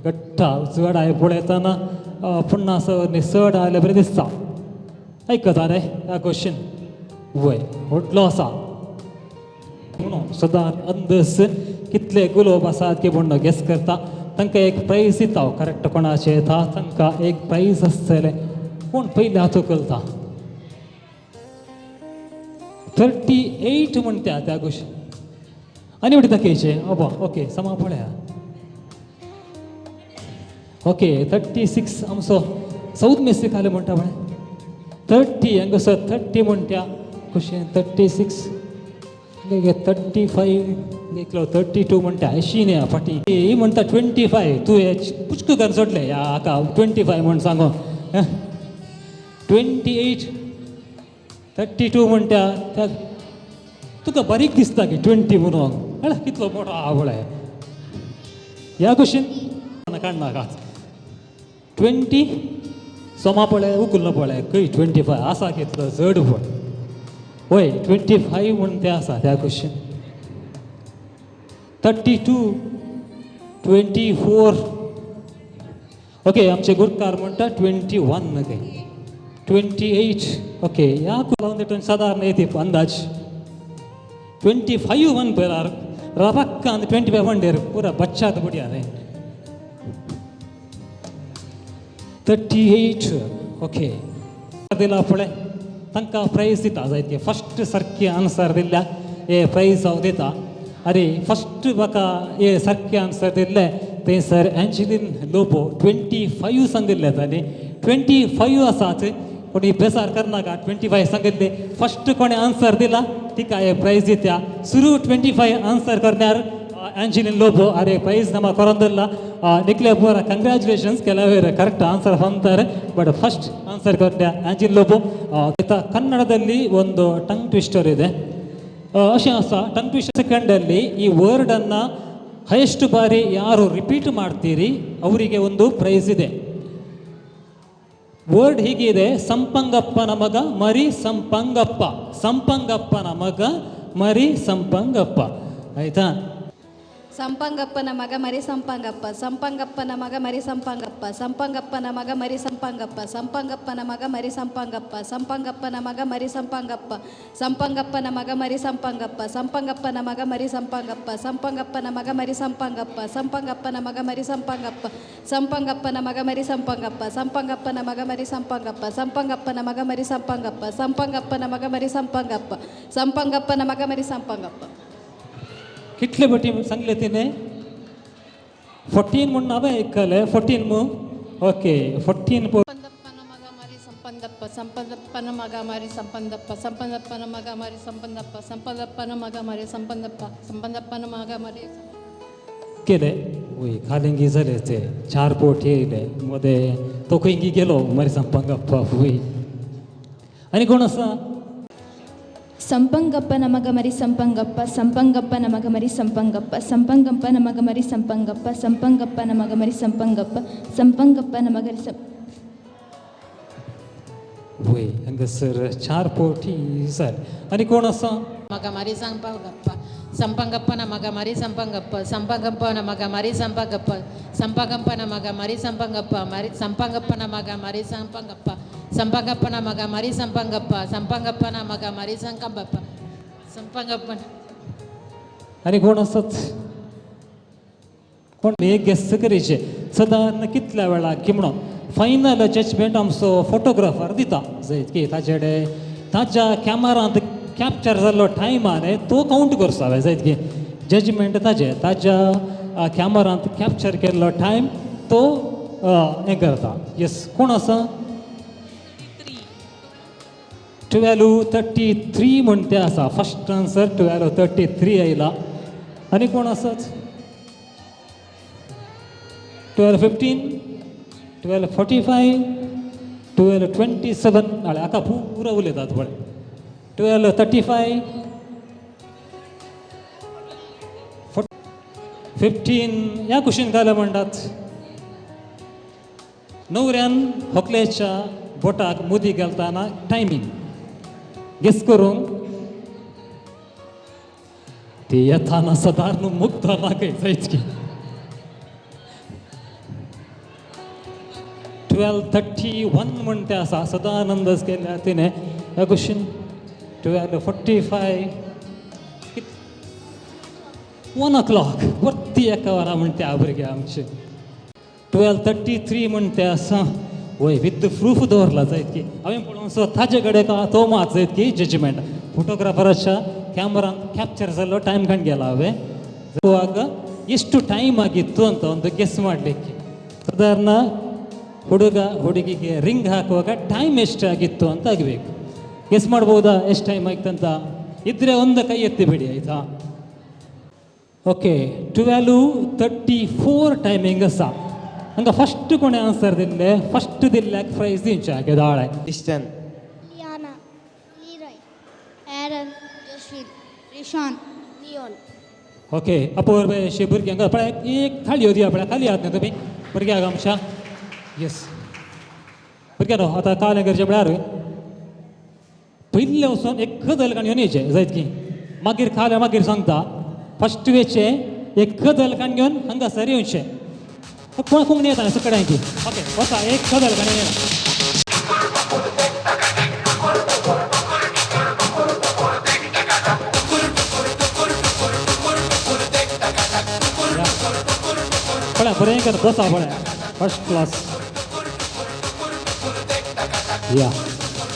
गट्टा चड हांवें पळयतना पुन्हा असं चड आयले बरें दिसता. आयकता रे ह्या क्वेश्चन वय व्हडलो आसा म्हणून सदांच अंदस कितले गुलोब आसात की म्हणून गेस करता. तांकां एक प्रायज दिता. करेक्ट कोणाचें येता तांकां एक प्रायज आसतलें. कोण पयले हातू करता 38 म्हणटा त्या क्वेश्चन आनी म्हणटा दाखयचे अबा ओके समा पळया. ओके 36 आमचो सौद मेस्सी खाले म्हणटा म्हळें 30 हांगासर 30 म्हणटा क्वेश्चन 36 35 देखलो 32 म्हणटा 80 न्ही फाटी ही म्हणटा 25 तूं हे पुचकू कर सोडले ह्या हाका 25 म्हण सांगो 28 32 म्हणटा त्या तुका बारीक दिसता की 20 म्हणून कळ्ळें कितलो मोठो आवड आहे ह्या क्वेश्चन काडनाका 20 सोमा पळय उकल्लो पळय खंय 25 आसा कितलो चड पळ वय 25 म्हूण तें आसा त्या क्वेश्चन 32 24 ओके आमचे गुरकार म्हणटा 21 न्हय 28 ओके ह्या लावन तितून सादारण येते अंदाज 25 म्हण पळय रबाक्का 25 म्हणडेर पुरा बच्चात बुडया न्हय 38 ओके दिला पळय तांकां प्रायज दिता जायते फस्ट सारकी आन्सर दिल्ल्या हे प्रायज हांव दिता. अरे फस्ट म्हाका हे सारके आन्सर दिल्ले थंयसर एंजेलिन लोबो 25 सांगिल्ले तांणी 25 आसात कोणी बेजार करनाका 25 सांगिल्ले फस्ट कोणी आन्सर दिला तिका हे प्रायज दिता. सुरू 25 आन्सर करण्यार एंजेलिन लोबो अरे प्राइज ನಮ್ಮ ಕೊರಂದಲ್ಲ ನಿಕ್ಲೆ ಪೂರ ಕಂಗ್ರ್ಯಾಚುಲೇಷನ್ಸ್ ಕೆಲವೇ ಕರೆಕ್ಟ್ ಆನ್ಸರ್ ಅಂತಾರೆ ಬಟ್ ಫಸ್ಟ್ ಆನ್ಸರ್ ಕೊಟ್ಟ ಆಂಜಿಲ್ ಲೋಬೋ ಕನ್ನಡದಲ್ಲಿ ಒಂದು ಟಂಗ್ ಟ್ವಿಸ್ಟರ್ ಇದೆ ಅಷ್ಟೇ ಅಸ ಟಂಗ್ ಟ್ವಿಸ್ಟರ್ ಸೆಕೆಂಡಲ್ಲಿ ಈ ವರ್ಡನ್ನು ಹೈಯೆಸ್ಟ್ ಬಾರಿ ಯಾರು ರಿಪೀಟ್ ಮಾಡ್ತೀರಿ ಅವರಿಗೆ ಒಂದು ಪ್ರೈಸ್ ಇದೆ. ವರ್ಡ್ ಹೀಗಿದೆ ಸಂಪಂಗಪ್ಪನ ಮಗ ಮರಿ ಸಂಪಂಗಪ್ಪ ಸಂಪಂಗಪ್ಪನ ಮಗ ಮರಿ ಸಂಪಂಗಪ್ಪ ಆಯ್ತಾ. ಸಂಪಂಗಪ್ಪನ ಮಗ ಮರಿ ಸಂಪಂಗಪ್ಪ ಸಂಪಂಗಪ್ಪನ ಮಗ ಮರಿ ಸಂಪಂಗಪ್ಪ ಸಂಪಂಗಪ್ಪನ ಮಗ ಮರಿ ಸಂಪಂಗಪ್ಪ ಸಂಪಂಗಪ್ಪನ ಮಗ ಮರಿ ಸಂಪಂಗಪ್ಪ ಸಂಪಂಗಪ್ಪನ ಮಗ ಮರಿ ಸಂಪಂಗಪ್ಪ ಸಂಪಂಗಪ್ಪನ ಮಗ ಮರಿ ಸಂಪಂಗಪ್ಪ ಸಂಪಂಗಪ್ಪನ ಮಗ ಮರಿ ಸಂಪಂಗಪ್ಪ ಸಂಪಂಗಪ್ಪನ ಮಗ ಮರಿ ಸಂಪಂಗಪ್ಪ ಸಂಪಂಗಪ್ಪನ ಮಗ ಮರಿ ಸಂಪಂಗಪ್ಪ ಸಂಪಂಗಪ್ಪನ ಮಗ ಮರಿ ಸಂಪಂಗಪ್ಪ ಸಂಪಂಗಪ್ಪನ ಮಗ ಮರಿ ಸಂಪಂಗಪ್ಪ ಸಂಪಂಗಪ್ಪನ ಮಗ ಮರಿ ಸಂಪಂಗಪ್ಪ ಸಂಪಂಗಪ್ಪನ ಮಗ ಮರಿ ಸಂಪಂಗಪ್ಪ ಸಂಪಂಗಪ್ಪನ ಮಗ ಮರಿ ಸಂಪಂಗಪ್ಪ कितले बटी सांगले तिने 14 म्हणून हांवें आयकलें 14 मू ओके 14 ಸಂಪಂದಪ್ಪನ ಮಗ ಮರಿ ಸಂಪಂದಪ್ಪ ಸಂಪಂದಪ್ಪನ ಮಗ ಮರಿ ಸಂಪಂದಪ್ಪ ಸಂಪಂದಪ್ಪನ ಮಗ ಮರಿ ಸಂಪಂದಪ್ಪ ಸಂಪಂದಪ್ಪನ ಮಗ ಮರಿ ಸಂಪಂದಪ್ಪ ಸಂಪಂದಪ್ಪನ ಮಗ ಮರಿ केले वय खालिंगी जाले ते 4 पोट येयले मध्ये तो खंयी गेलो मरी संपंगप्पा वय आनी कोण आसा ಸಂಪಂಗಪ್ಪನ ಮಗ ಮರಿ ಸಂಪಂಗಪ್ಪ ಸಂಪಂಗಪ್ಪನ ಮಗ ಮರಿ ಸಂಪಂಗಪ್ಪ ಸಂಪಂಗಪ್ಪನ ಮಗ ಮರಿ ಸಂಪಂಗಪ್ಪ ಸಂಪಂಗಪ್ಪನ ಮಗ ಮರಿ ಸಂಪಂಗಪ್ಪ ಸಂಪಂಗಪ್ಪನ ಮಗ वय हांगासर 4 पोटी जाले आनी कोण आसा ಮಗ ಮರಿ ಸಂಪಂಗಪ್ಪ ಸಂಪಂಗಪ್ಪನ ಮಗ ಮರಿ ಸಂಪಂಗಪ್ಪ ಸಂಪಂಗಪ್ಪನ ಮಗ ಮರಿ ಸಂಪಂಗಪ್ಪ ಸಂಪಂಗಪ್ಪನ ಮಗ ಮರಿ ಸಂಪಂಗಪ್ಪ ಮರಿ ಸಂಪಂಗಪ್ಪನ ಮಗ ಮರಿ ಸಂಪಂಗಪ್ಪ ಸಂಪಂಗಪ್ಪನ ಮಗ ಮರಿ ಸಂಪಂಗಪ್ಪ ಸಂಪಂಗಪ್ಪನ ಮಗ ಮರಿ ಸಂಕಂಬಪ್ಪ ಸಂಪಂಗಪ್ಪನ आनी कोण आसात कोण एक गेस करीचे सादारण कितल्या वेळाक की म्हणून फायनल जजमेंट आमचो फोटोग्राफर दिता जंय की ताचेडे ताच्या कॅमेरांत कॅप्चर जाल्लो टायम आहा तो कावंट करचो हांवें जायत की जजमेंट ताच्या कॅमेरांत कॅप्चर केल्लो टायम तो हें करता येस कोण आसा 12:33 म्हण तें आसा फर्स्ट आन्सर 12:33 आयला आनी कोण आसात 12:15 12:45 12:27 नाल्यार हाका पुरो उलयतात पळय 12:35 15 ह्या कुशीन घाले म्हणटात न्हवऱ्यान व्हंकलेच्या बोटाक मुदी घालतना टायमींग गेस करूंक ती येताना सादारण मुग्ध लागय जायत की 12:31 म्हण तें आसा सदान अंदाज केल्या तिणें ह्या कुशीन 12:45 1 o'clock वरती एका वरा म्हण ते भुरगे आमचे 12:33 म्हण ते आसा वय विथ प्रूफ दवरला जायत की हांवें पळोवन सो ताजे कडेन तो मात जायत की जजमेंट फोटोग्राफराच्या ಕ್ಯಾಮರಾ ಕ್ಯಾಪ್ಚರ್ ಅಲ್ಲೋ ಟೈಮ್ ಕಂಡು ಗೆಲ್ಲವೆ ಆಗ ಎಷ್ಟು ಟೈಮ್ ಆಗಿತ್ತು ಅಂತ ಒಂದು ಗೆಸ್ ಮಾಡಲಿಕ್ಕೆ ಸಾಧಾರಣ ಹುಡುಗಿಗೆ ರಿಂಗ್ ಹಾಕುವಾಗ ಟೈಮ್ ಎಷ್ಟಾಗಿತ್ತು ಅಂತ ಆಗಬೇಕು ಗೆಸ್ ಮಾಡ್ಬೋದಾ ಎಷ್ಟು ಟೈಮ್ ಆಗಿತ್ತು ಅಂತ ಇದ್ರೆ ಒಂದು ಕೈ ಎತ್ತಿ ಬಿಡಿ ಆಯಿತಾ ಓಕೆ 12:34 ಟೈಮಿಂಗ್ ಅಸ ಹಂಗೆ ಫಸ್ಟ್ ಕೊನೆ ಆನ್ಸರ್ ದಿಲ್ಲೆ ಫಸ್ಟ್ ದಿಲ್ಲಾಕ್ ಪ್ರೈಸ್ ದಿನ ದಾಳೆ Christian. Liana, Leroy, Aaron, Joshua, Rishan, Leon. Okay Apoorva अशी भुरग्यांक पळय एक थाळी दिया पळय खाली आहात न्हू तुमी भुरग्यांक आमच्या येस भुरग्यांनो आतां कालें करचें म्हळ्यार पयले वचून एक कदल काणून येवचें जायत की मागीर खालें मागीर सांगता फस्ट वेचें एक कदल काणून घेवन हांगासर येवचें कोण कोण येता सकाळी की ओके वचा एक कदल काणून येना पळय बरें कर बसा पळय फर्स्ट क्लास या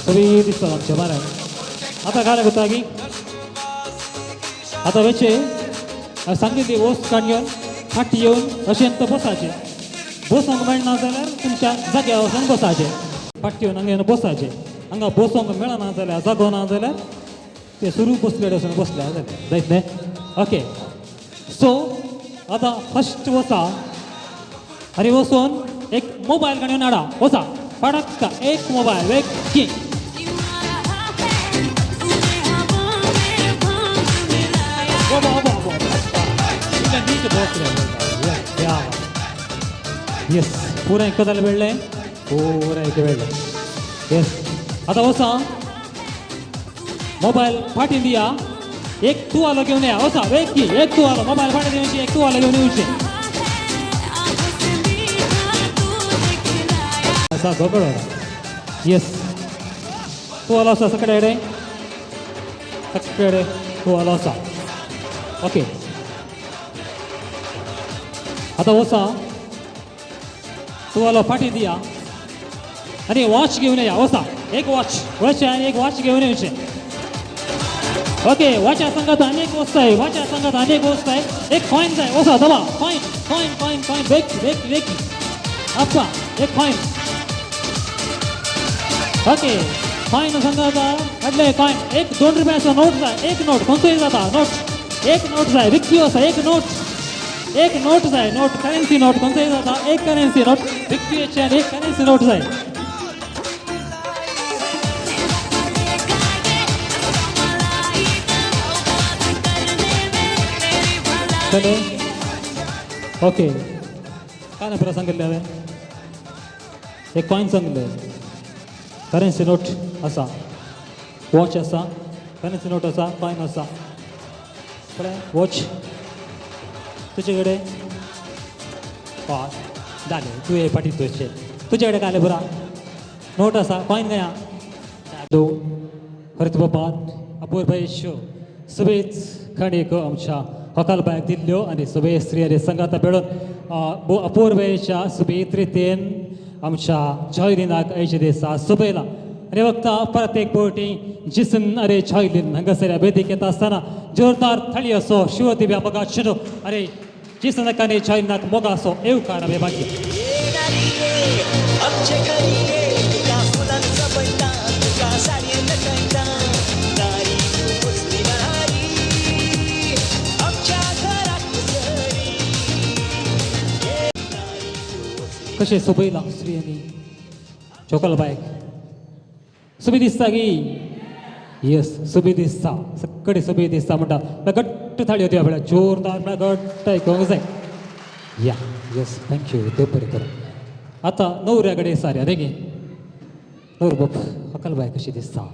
सगळी दिसता आमचे बरें आतां काय करता की आतां वेचे सांगिल्ली वस्त काडून फाटी येवन अशें तो बसाचें बसोंक मेळना जाल्यार तुमच्या जाग्यार वचून बसाचें फाटी येवन हांगा येवन बसाचें हांगा बसोंक मेळना जाल्यार जागो ना जाल्यार ते सुरू बसलेले वचून बसल्या जायत न्ही ओके सो आतां फस्ट वचा आनी वचून एक मोबायल काडून हाडा वचा फडक्का एक मोबायल एक की येस पुरा एक जालें मेळ्ळें पुरा एक मेळ्ळें येस आतां वचा मोबायल फाटीं दिया एक तुवालो घेवन या वचा एक की एक तुवालो मोबायल फाटीं दिवची एक तुवालो घेवन येवचें गोगड़ यस तुवालो आसा सकड़े तुवालो आसा ओके आतां वचा तुवालो फाटी दिया आनी वॉच घेवन या वचा एक वॉच वचचें आनी एक वॉच घेवन येवचें ओके वाच्या संघात अनेक वस्त आहे वाच्या संघात अनेक वस्त आहे एक कॉइन जाय वसा दबा कॉइन कॉइन कॉइन कॉइन वेक वेक वेक आप्पा एक कॉइन ओके कॉइन संघाचा अडले कॉइन एक 2 रुपयाचा नोट जाय एक नोट कोणतोही जाता नोट एक नोट जाय विक्की वसा एक नोट जाय नोट करेन्सी नोट कोणतोही जाता एक करेन्सी नोट विक्की आणि एक करेन्सी नोट जाय चलो ओके काय ना बरं सांगितलं आहे एक कॉइन सांगितलं करेन्सी नोट असा वॉच असा करेन्सी नोट असा कॉइन असा वॉच तुझ्याकडे झाले तू हे पाठी तुझ्याकडे काय बरा नोट असा कॉइन गया दो खरेच बापात अपूर्व शो सगळेच खणेक आमच्या हकाल बायक दिल्ल्यो आणि सगळे स्त्रियांनी संघात मेळून अपूर्वेच्या सुबेत रितीन आमच्या जॉयलिनाक ऐशे दिसा सुबेला आणि वक्ता प्रत्येक पोटी जिसन अरे जॉयलिन हांगासर वेदिकेत आसतना जोरदार थाळी असो शिव दिव्या बघा शिरो अरे जिसनाकाने जॉयलिनाक मोगा असो येवकार हे भाग्य कशे सोबयला स्त्रियांनी चोकल बायक सुबी दिसता गी येस सुबी दिसता सगळे सुबी दिसता म्हणटा घट्ट थाळी होती आपल्या जोरदार घट्ट ऐकूंक जाय या येस थँक्यू देव बरें करूं आतां न्हवऱ्याकडे साऱ्या रे गे न्हवरो बाप अकल बाय कशी दिसता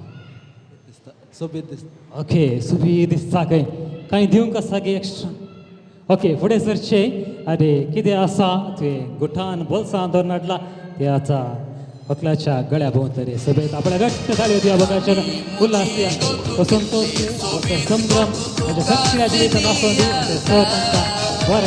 सोबीत दिसता ओके सुबी दिसता खंय कांय दिवंक आसा गे एक्स्ट्रा ओके फुडें सरचे आनी कितें आसा तुवें गुठान बोल्सान धरून हाडला तें आतां अकलाच्या गळ्या भोंवतरी सभेत आपल्या घट्ट थाळी होती बघाच्या उल्हास संतोष संभ्रम म्हणजे सगळ्या जिवीत नाचोवन दी सह तांकां बरें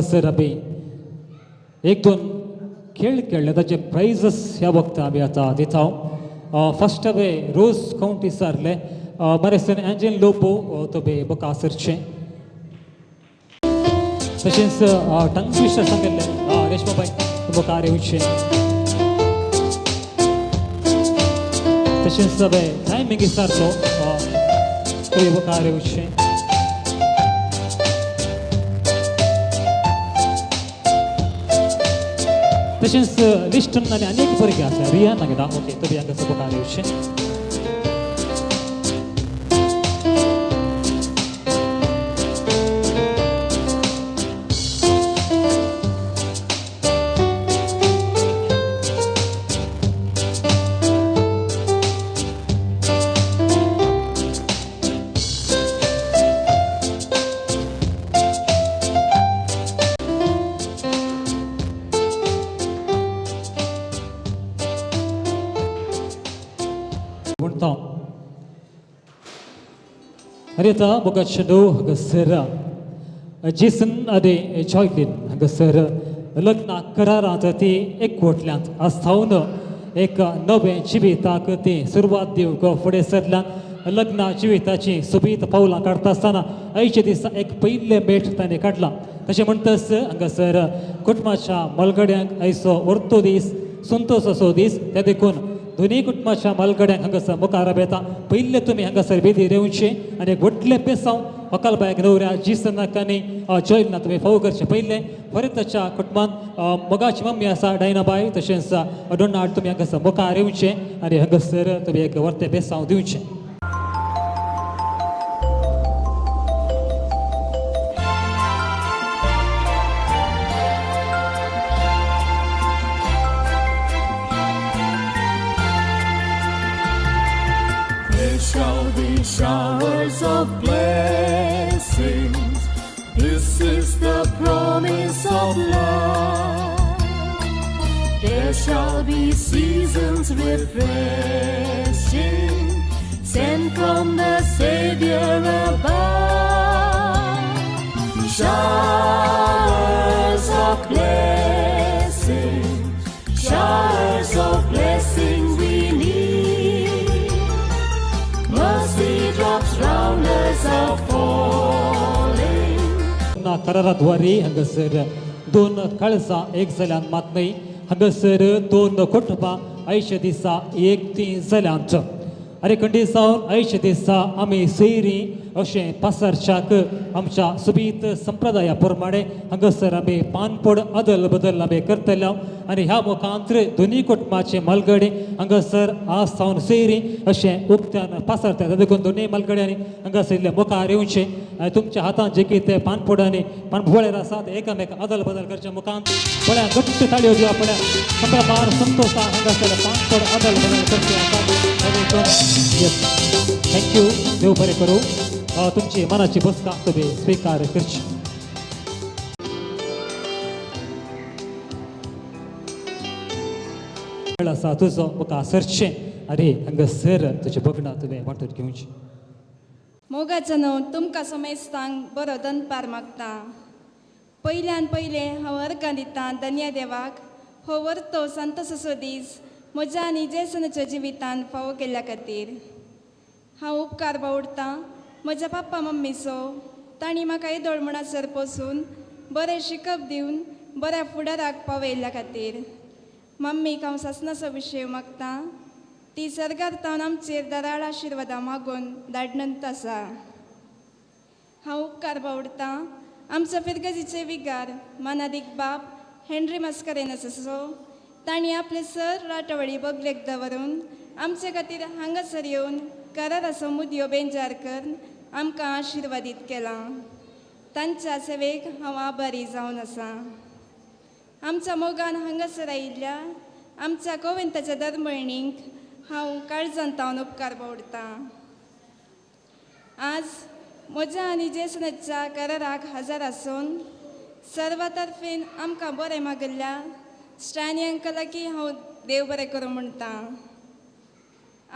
सर अबे एक दोन खेळ खेळले ताचे प्राइजस ह्या वक्ता आमी आतां दिता फर्स्ट अबे रोज काउंटी सारले बरेंसन एंजल लोपो तो बे बका सरचे तशेंच टंग ट्विस्टर सांगिल्ले रेशमाबाई बका येवचे तशेंच अबे टायमींग सारलो तो बका येवचे तशेंच लिस्टन आनी अनेक भुरगे आसा रिया नागेदा ओके तो बी हांगा सपोकार येवचे Arita Bogachado Hagasera Jason Ade Joylin Hagasera Lagna Kararati Ekotland Astauna Eka Nobe Chivita Kati Survat Diuko Fodeserla Lagna Chivitachi Subita Paula Kartasana Aichedis Ek Pile Bet Tane Katla Tashamantas Angasera Kutmacha Malgadiang Aiso Ortodis Suntos Asodis Tedekun दोन्ही कुटुंबाच्या मालगड्यांक हांगासर मुखार येता पयले तुमी हांगासर वेदी रेवचे आनी व्हडले पेसांव अकाल बायक न्हवऱ्या जिसनाकांनी जॉयलना तुमी फावो करचे पयले फरीताच्या कुटुंबान मोगाची मम्मी आसा डायनाबाई तशेंच डोनाल्ड तुमी हांगासर मुखार येवचे आनी हांगासर तुमी एक व्हडले पेसांव दिवचे Shall be showers of blessings. This is the promise of love. there shall be seasons refreshing, sent from the Savior above. Showers of blessing, showers of blessing we need. Mercy drops round us are falling. ना कराराद्वारे हांगासर 2 कळसां एक जाल्यान मात न्हय हांगासर 2 कुटुंबां 80 दिसा एक ती जाल्यांत आरे खंडी जावन 80 दिसा आमी सैरी अशें पासरच्याक आमच्या सुबीत संप्रदाया प्रमाणे हांगासर आमी पानपड अदल बदल आमी करतले आनी ह्या मुखांतर दोनी कुटुंबाचे मलगडे हांगासर आज जावन सैरी अशें उक्त्यान पासरतात देखून दोनी मलगड्यांनी हांगासर मुखार येवचें आनी तुमच्या हातांत जे कितें ते पानपड आनी पानपोळेर आसात एकामेका अदल बदल करच्या मुखांत पळया घट्ट ताळयो दिवप पळया संभ्रमार संतोषान हांगासर पानपड अदल बदल करचे आसात थँक्यू देव बरें करूं तुमची मनाची बसका तुम्ही स्वीकार करची आसा तुजो म्हाका सरचें अरे हांगासर तुजे बगणा तुवें वांटून घेवची मोगाचो न्हू तुमकां समेस्तांक बरो दनपार मागता पयल्यान पयलें हांव अर्गां दितां धन्य देवाक हो वर्तो संतोसाचो दीस म्हज्या आनी जेसनाच्या जिवितान फावो केल्ल्या खातीर हांव उपकार बावडटां म्हज्या पप्पा मम्मीचो तांणी म्हाका येदोळ म्हणसर पोसून बरें शिकप दिवन बऱ्या फुडाराक पावयल्ल्या खातीर मम्मीक हांव सासणाचो विशय मागतां ती सर्गार्थावन आमचेर दराळ आशिर्वादां मागून धाडनंत आसा हांव उपकार बावडटां आमच्या फिरगजीचे विगार मानादीक बाब हेनरी मस्करेनसो तांणी आपले सर राटवळी बगलेक दवरून आमचे खातीर हांगासर येवन कराराचो मुदयो बेंजार करून आमकां आशिर्वादीत केलां तांच्या सेवेक हांव आभारी जावन आसा आमच्या मोगान हांगासर आयिल्ल्या आमच्या कोविंताच्या धर्मळणींक हांव काळजांतावन उपकार बावडटां आज म्हज्या आनी जेसनाच्या कराराक हजर आसून सर्वा तर्फेन आमकां बरें मागल्ल्या स्टॅनी अंकलाकी हांव देव बरें करूं म्हणटां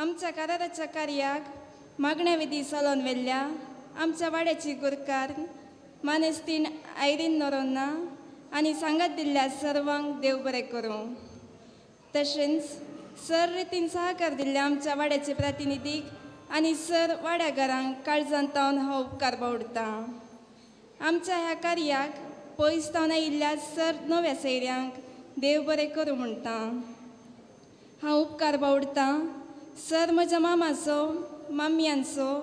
आमच्या कराराच्या कार्याक मागण्या विधी चलोवन व्हेल्ल्या आमच्या वाड्याची गुरकार मानेस्तीन आयरीन नोरोन्ना आनी सांगात दिल्ल्या सर्वांक देव बरें करूं तशेंच सर रितीन सहकार दिल्ल्या आमच्या वाड्याचे प्रतिनिधीक आनी सर वाड्या घरांक काळजांतावन हांव उपकार बावडटां आमच्या ह्या कार्याक पयस तावन आयिल्ल्या सर नव्या सैऱ्यांक देव बरें करूं म्हणटां हांव उपकार बावडटां सर म्हज्या मामाचो मामयांचो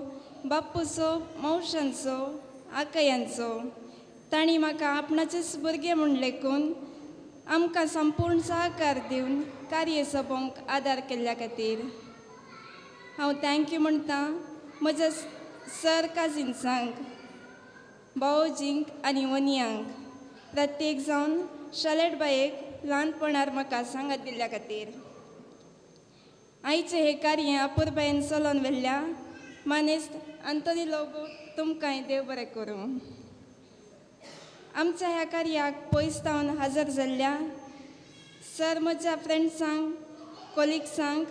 बापूचो मौशांचो आकयांचो तांणी म्हाका आपणाचेच भुरगे म्हूण लेखून आमकां संपूर्ण सहकार दिवन कार्य सोंपोवंक आदार केल्ल्या खातीर हांव थँक्यू म्हणटां म्हज्या सर काजिन्सांक भावोजींक आनी वनियांक प्रत्येक जावन शालेट बायेक ल्हानपणार म्हाका सांगात दिल्ल्या खातीर आयचें हें कार्य अपुरबायेन चलोवन व्हेल्ल्या मानेस्त आंतोनी लोगो तुमकांय देव बरें करूं आमच्या ह्या कार्याक पयस तावन हजर जाल्ल्या सर म्हज्या फ्रेंड्सांक कोलिग्सांक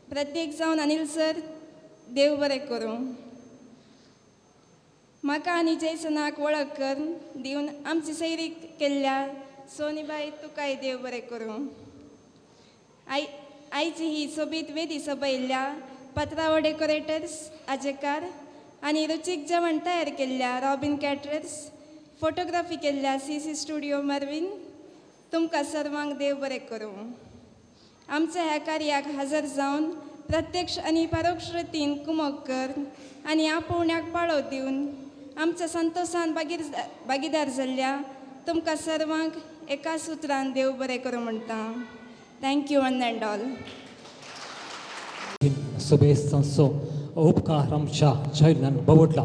प्रत्येक जावन अनिल सर देव बरें करूं म्हाका आनी जयसनाक वळख कर दिवन आमची सैरी केल्ल्या सोनीबाई तुकाय देव बरें करूं आयची ही सोबीत वेदी सभयल्ल्या पत्रावळ डेकोरेटर्स आजेकार आनी रुचीक जेवण तयार केल्ल्या रॉबिन कॅटरर्स फोटोग्राफी केल्ल्या CC स्टुडियो मरवीन तुमकां सर्वांक देव बरें करूं आमच्या ह्या कार्याक हजर जावन प्रत्यक्ष आनी परोक्ष रितीन कुमक कर आनी आपोवण्याक पाळो दिवन आमच्या संतोषान भागीदार जाल्ल्या तुमकां सर्वांक एका सुत्रान देव बरें करूं म्हणटां थँक्यू वन अँड ऑल सुबेसांचो उपकार आमच्या जैनान बावडला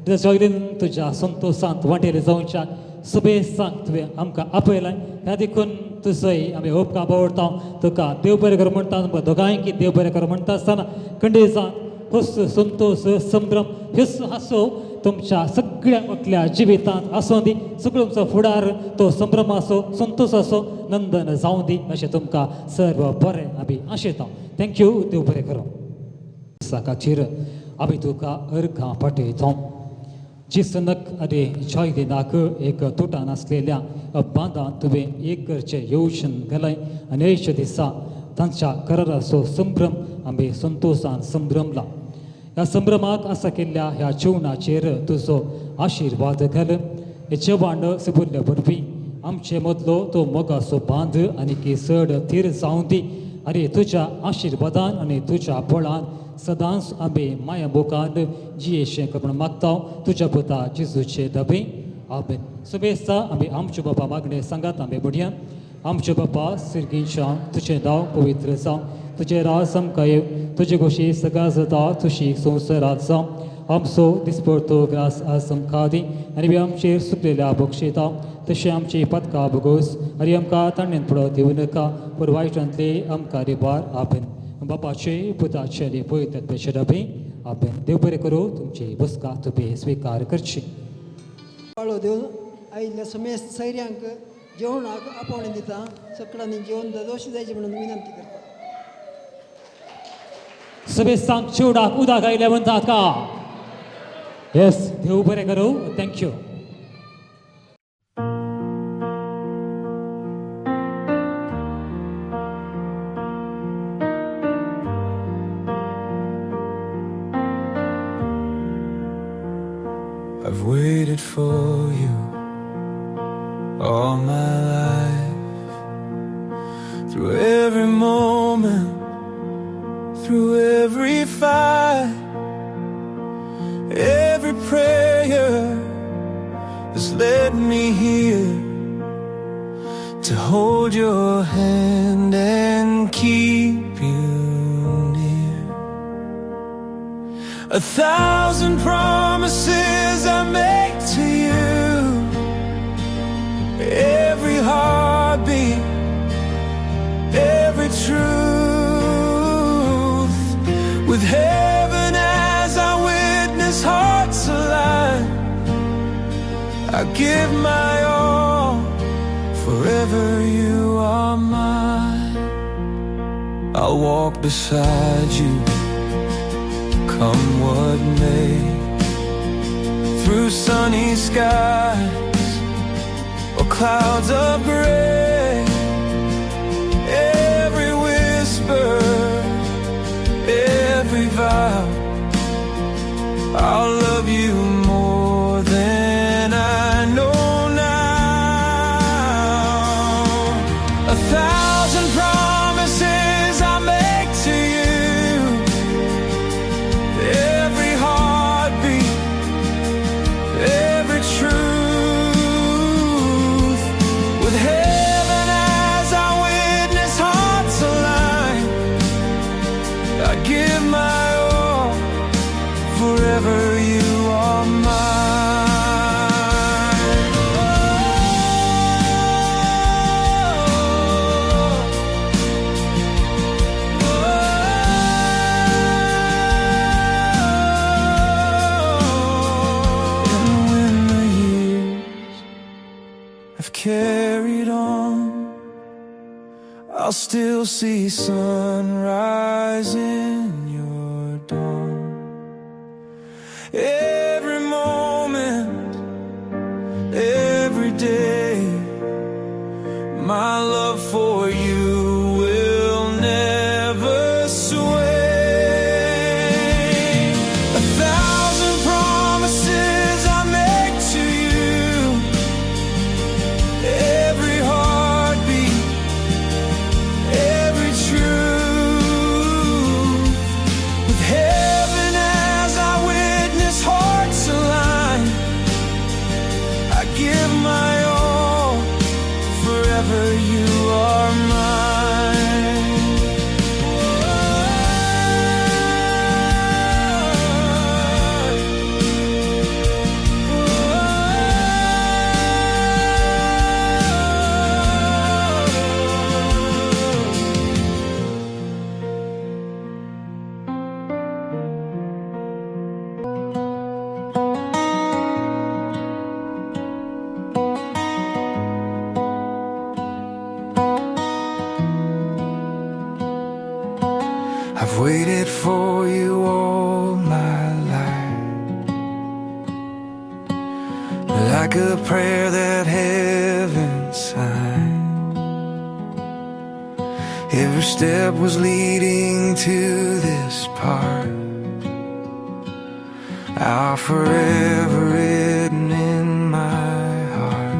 त्या जैलीन तुज्या संतोषांत वांटेले जावच्या सुबेसांक तुवें आमकां आपयलां ह्या देखून तुजोय आमी उपकार बावडटा तुका देव बरें कर म्हणटा दोगांयकी देव बरें कर म्हणटा आसतना खंडे जावन हुस संतोष संभ्रम ह्योच हांसो तुमच्या सगळ्या आपल्या जिवितांत आसूं दी सगळो तुमचो फुडार तो संभ्रम आसो संतोष आसो नंदन जावं दी अशें तुमकां सर्व बरें आमी आशेता थँक्यू देव बरें करूं खातीर आमी तुका अर्घां पाठयता जिसनक आनी जॉयदिनाक एक तुटान आसलेल्या बांदान तुवें एक करचें येवजण घालय आनी अयच्या दिसा तांच्या कराराचो संभ्रम आमी संतोशान संभ्रमला ह्या संभ्रमाक आसा केल्ल्या ह्या जिवनाचेर तुजो आशिर्वाद घाल हे जेवण सिबुल्ल्या वरवीं आमचे मदलो तो मोगाचो बांद आनी केसड थीर जावं दी आनी तुज्या आशिर्वादान आनी तुज्या बळान सदांच आमी माया मोगान जियेशें करून मागता तुज्या पुता जेजूचे दबे आमेन सुबेस्ता आमी आमचे बाबा मागणे सांगात आमी बडया आमचे बाबा सिरगीच्या तुजें नांव पवित्र जावं तुजें राज आमकां येव तुजे गोशी सगळा जाता तुशी संवसारांत जावं आमचो दिसपडतो ग्रास आज आमकां दी आनी बी आमचेर सुकलेल्या बक्षिता तशें आमची पदकां भोगोस आनी आमकां ताणेन पडो दिवं नाका पूण वायटांतले आमकां रिबार आमेन बापाचे पुताचे आनी पवित्रात्म्याचे डबे आमेन देव बरें करूं तुमची बसका तुमी स्विकार करची पाळो देव आयिल्ल्या समेस्त सैर्यांक जेवणाक आपोवणें दिता सकाळांनी जेवण दोशी जायचे म्हणून विनंती करता समेस्तांक जेवणाक उदक आयलें म्हणटात का येस देव बरें करूं thank you I've waited for you all my life, through every moment, through every fight, every prayer has led me here to hold your hand and keep you near. 1,000 promises I make to you, every heartbeat, every truth, with heaven as our witness, hearts align. I give my all, forever you are mine. I'll walk beside you, come what may, through sunny skies or clouds of gray. Every whisper, every vow, I'll love you more than I know now. 1,000 promises I make to you, every heartbeat, every truth, with heaven as our witness, hearts align. I give my all, forever you are mine. And when the years have carried on, I'll still see sunrise in your dawn. Every moment, every day, my love for you will never sway. 1,000 promises I make to you, every heartbeat, every truth, with heaven as our witness, I've waited for you all my life, like a prayer that heaven signed. Every step was leading to this part, are forever written in my heart,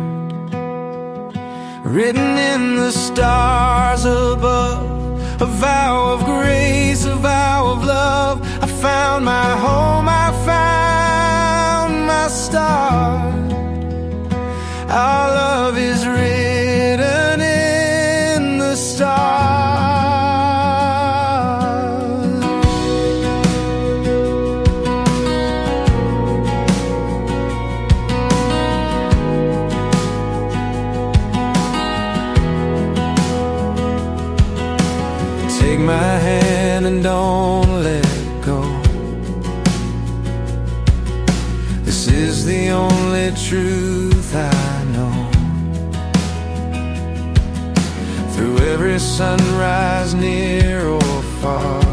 written in the stars above. A vow of grace, a vow of love. I found my home, I found my star. Our love is written in the stars. Take my hand and don't let go. This is the only truth I know. Through every sunrise, near or far,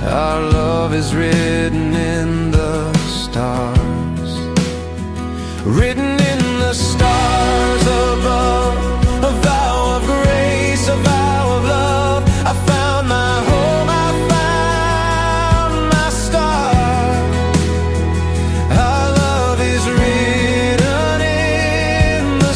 our love is written in the stars, written in the stars above. A vow of grace, a vow of love. I found my home, I found my star. Our love is written in the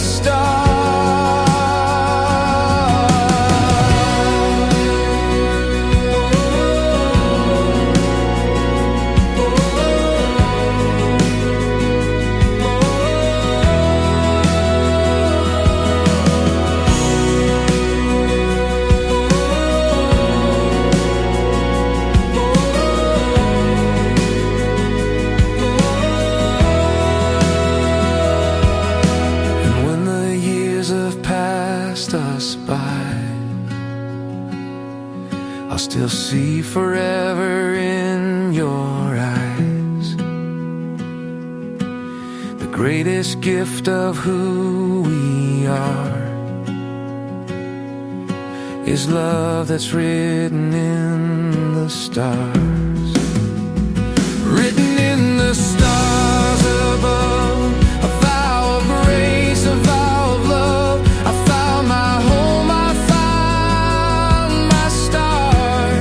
us by, I'll still see forever in your eyes the greatest gift of who we are is love that's written in the stars, written in the stars above. A vow of grace, a vow of love. I found my home, I found my star.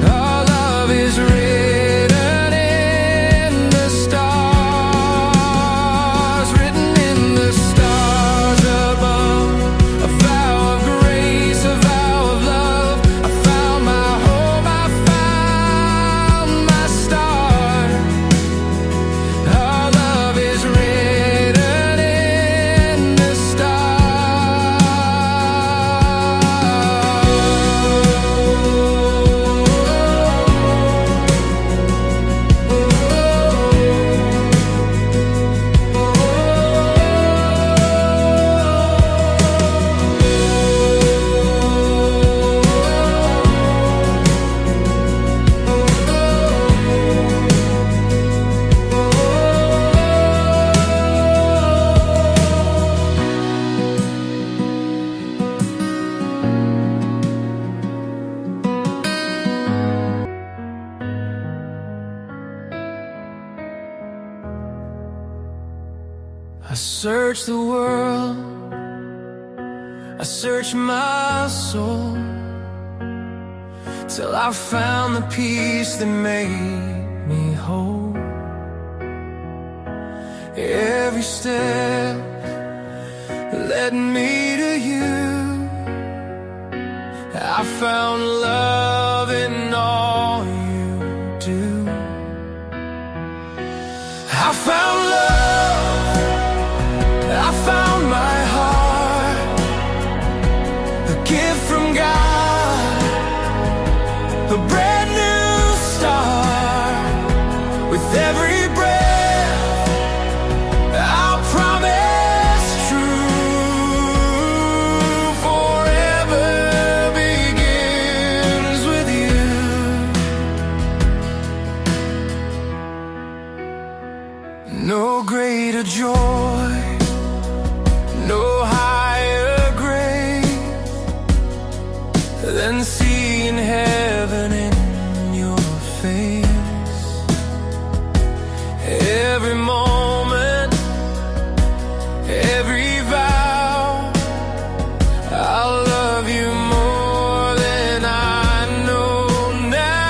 Our love is written in the stars, written in the stars above. A vow of grace, a vow of love. I found my home, I found my star. Our love is written in the I searched the world, I searched my soul, till I found the peace that made me whole. Every step led me to you. I found love in all you do. I found love, I found my heart, a gift from God, a brand new start. With every breath, I'll promise true. Forever begins with you. No than seeing heaven in your face. Every moment, every vow, I'll love you more than I know now.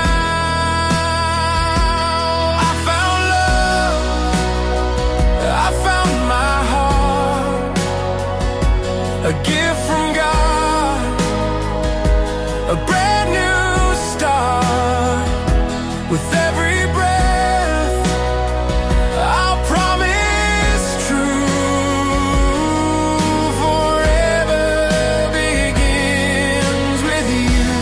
I found love, I found my heart, a gift from God, a brand new start. With every breath, I'll promise true. Forever begins with you.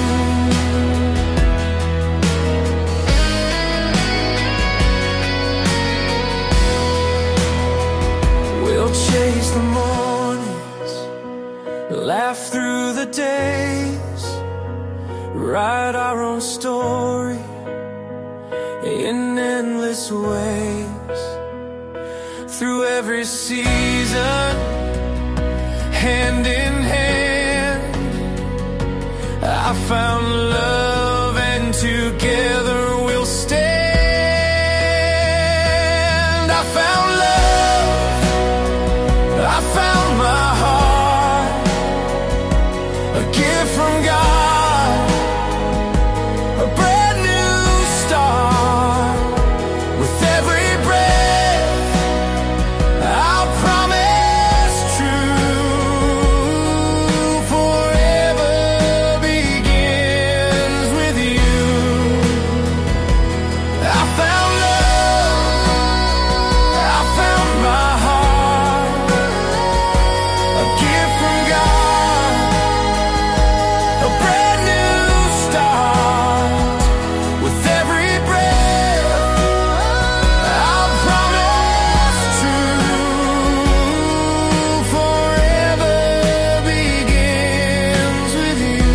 We'll chase the mornings, laugh through the days, write our own story in endless ways. Through every season, hand in hand, I found love, and together we'll stand. I found love, I found my heart, a gift from God, a brand new start. With every breath, I'll promise true. Forever begins with you. I found love, I found my heart, a gift from God, a brand new start. With every breath, I'll promise true. Forever begins with you.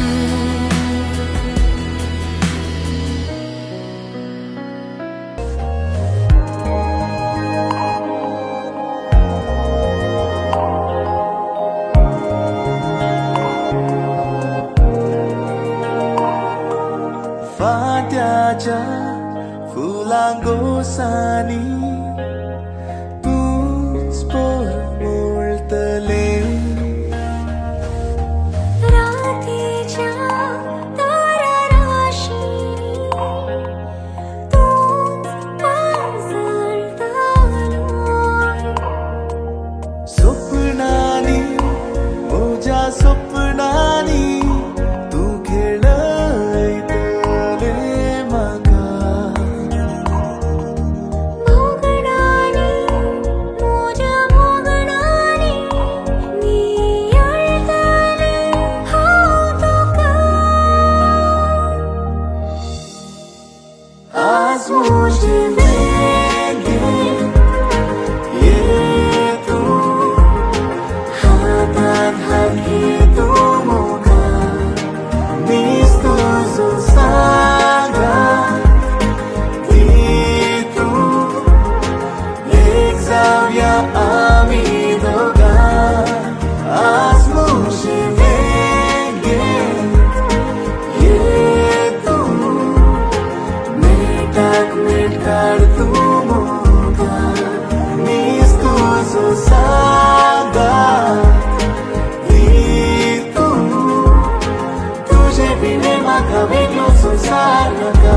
फाट्याच्या फुलांगोसानी तूच पोळतले. रात्रीच्या ताराराशीनी तूच पाजळतालो. स्वप्नानी मोज्या स्वप्नानी तू खेळयतले म्हाका. मोगणानी मोज्या मोगणानी नियळतले हांव तुका. आज मुझे वेगे ये तू हातात हात घे तू मोगा. मीच तुझो सांगात ती तू. एक जाऊया आम्ही दोघां. आज मुझे वेगे ये तू. मेटाक मेट काढ तू मोगा. मीच तुझो सांगात ती तू. तुझे बिने म्हाका वेगळो संसार नाका.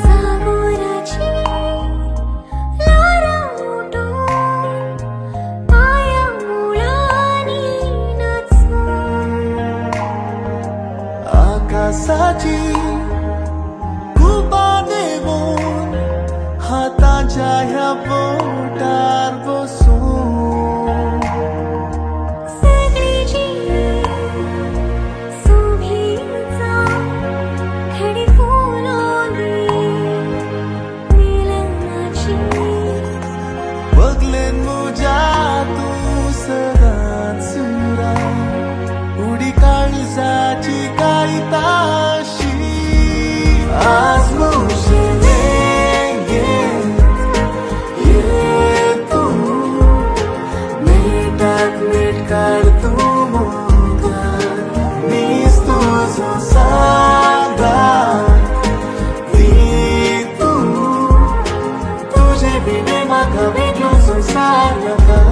सागराची लारा उडून पाया मुळांनी नाचून. आकाशाची कुपा देवून हाताच्या ह्या बोटार बसून. सगळी जीव सुभीचा खडी फुलोली. मिलनाची विने म्हाका वेगळो संसार नाका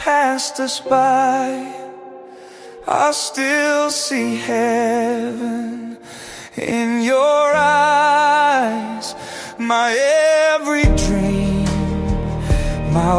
Passed us by, I still see heaven in your eyes. My every dream, my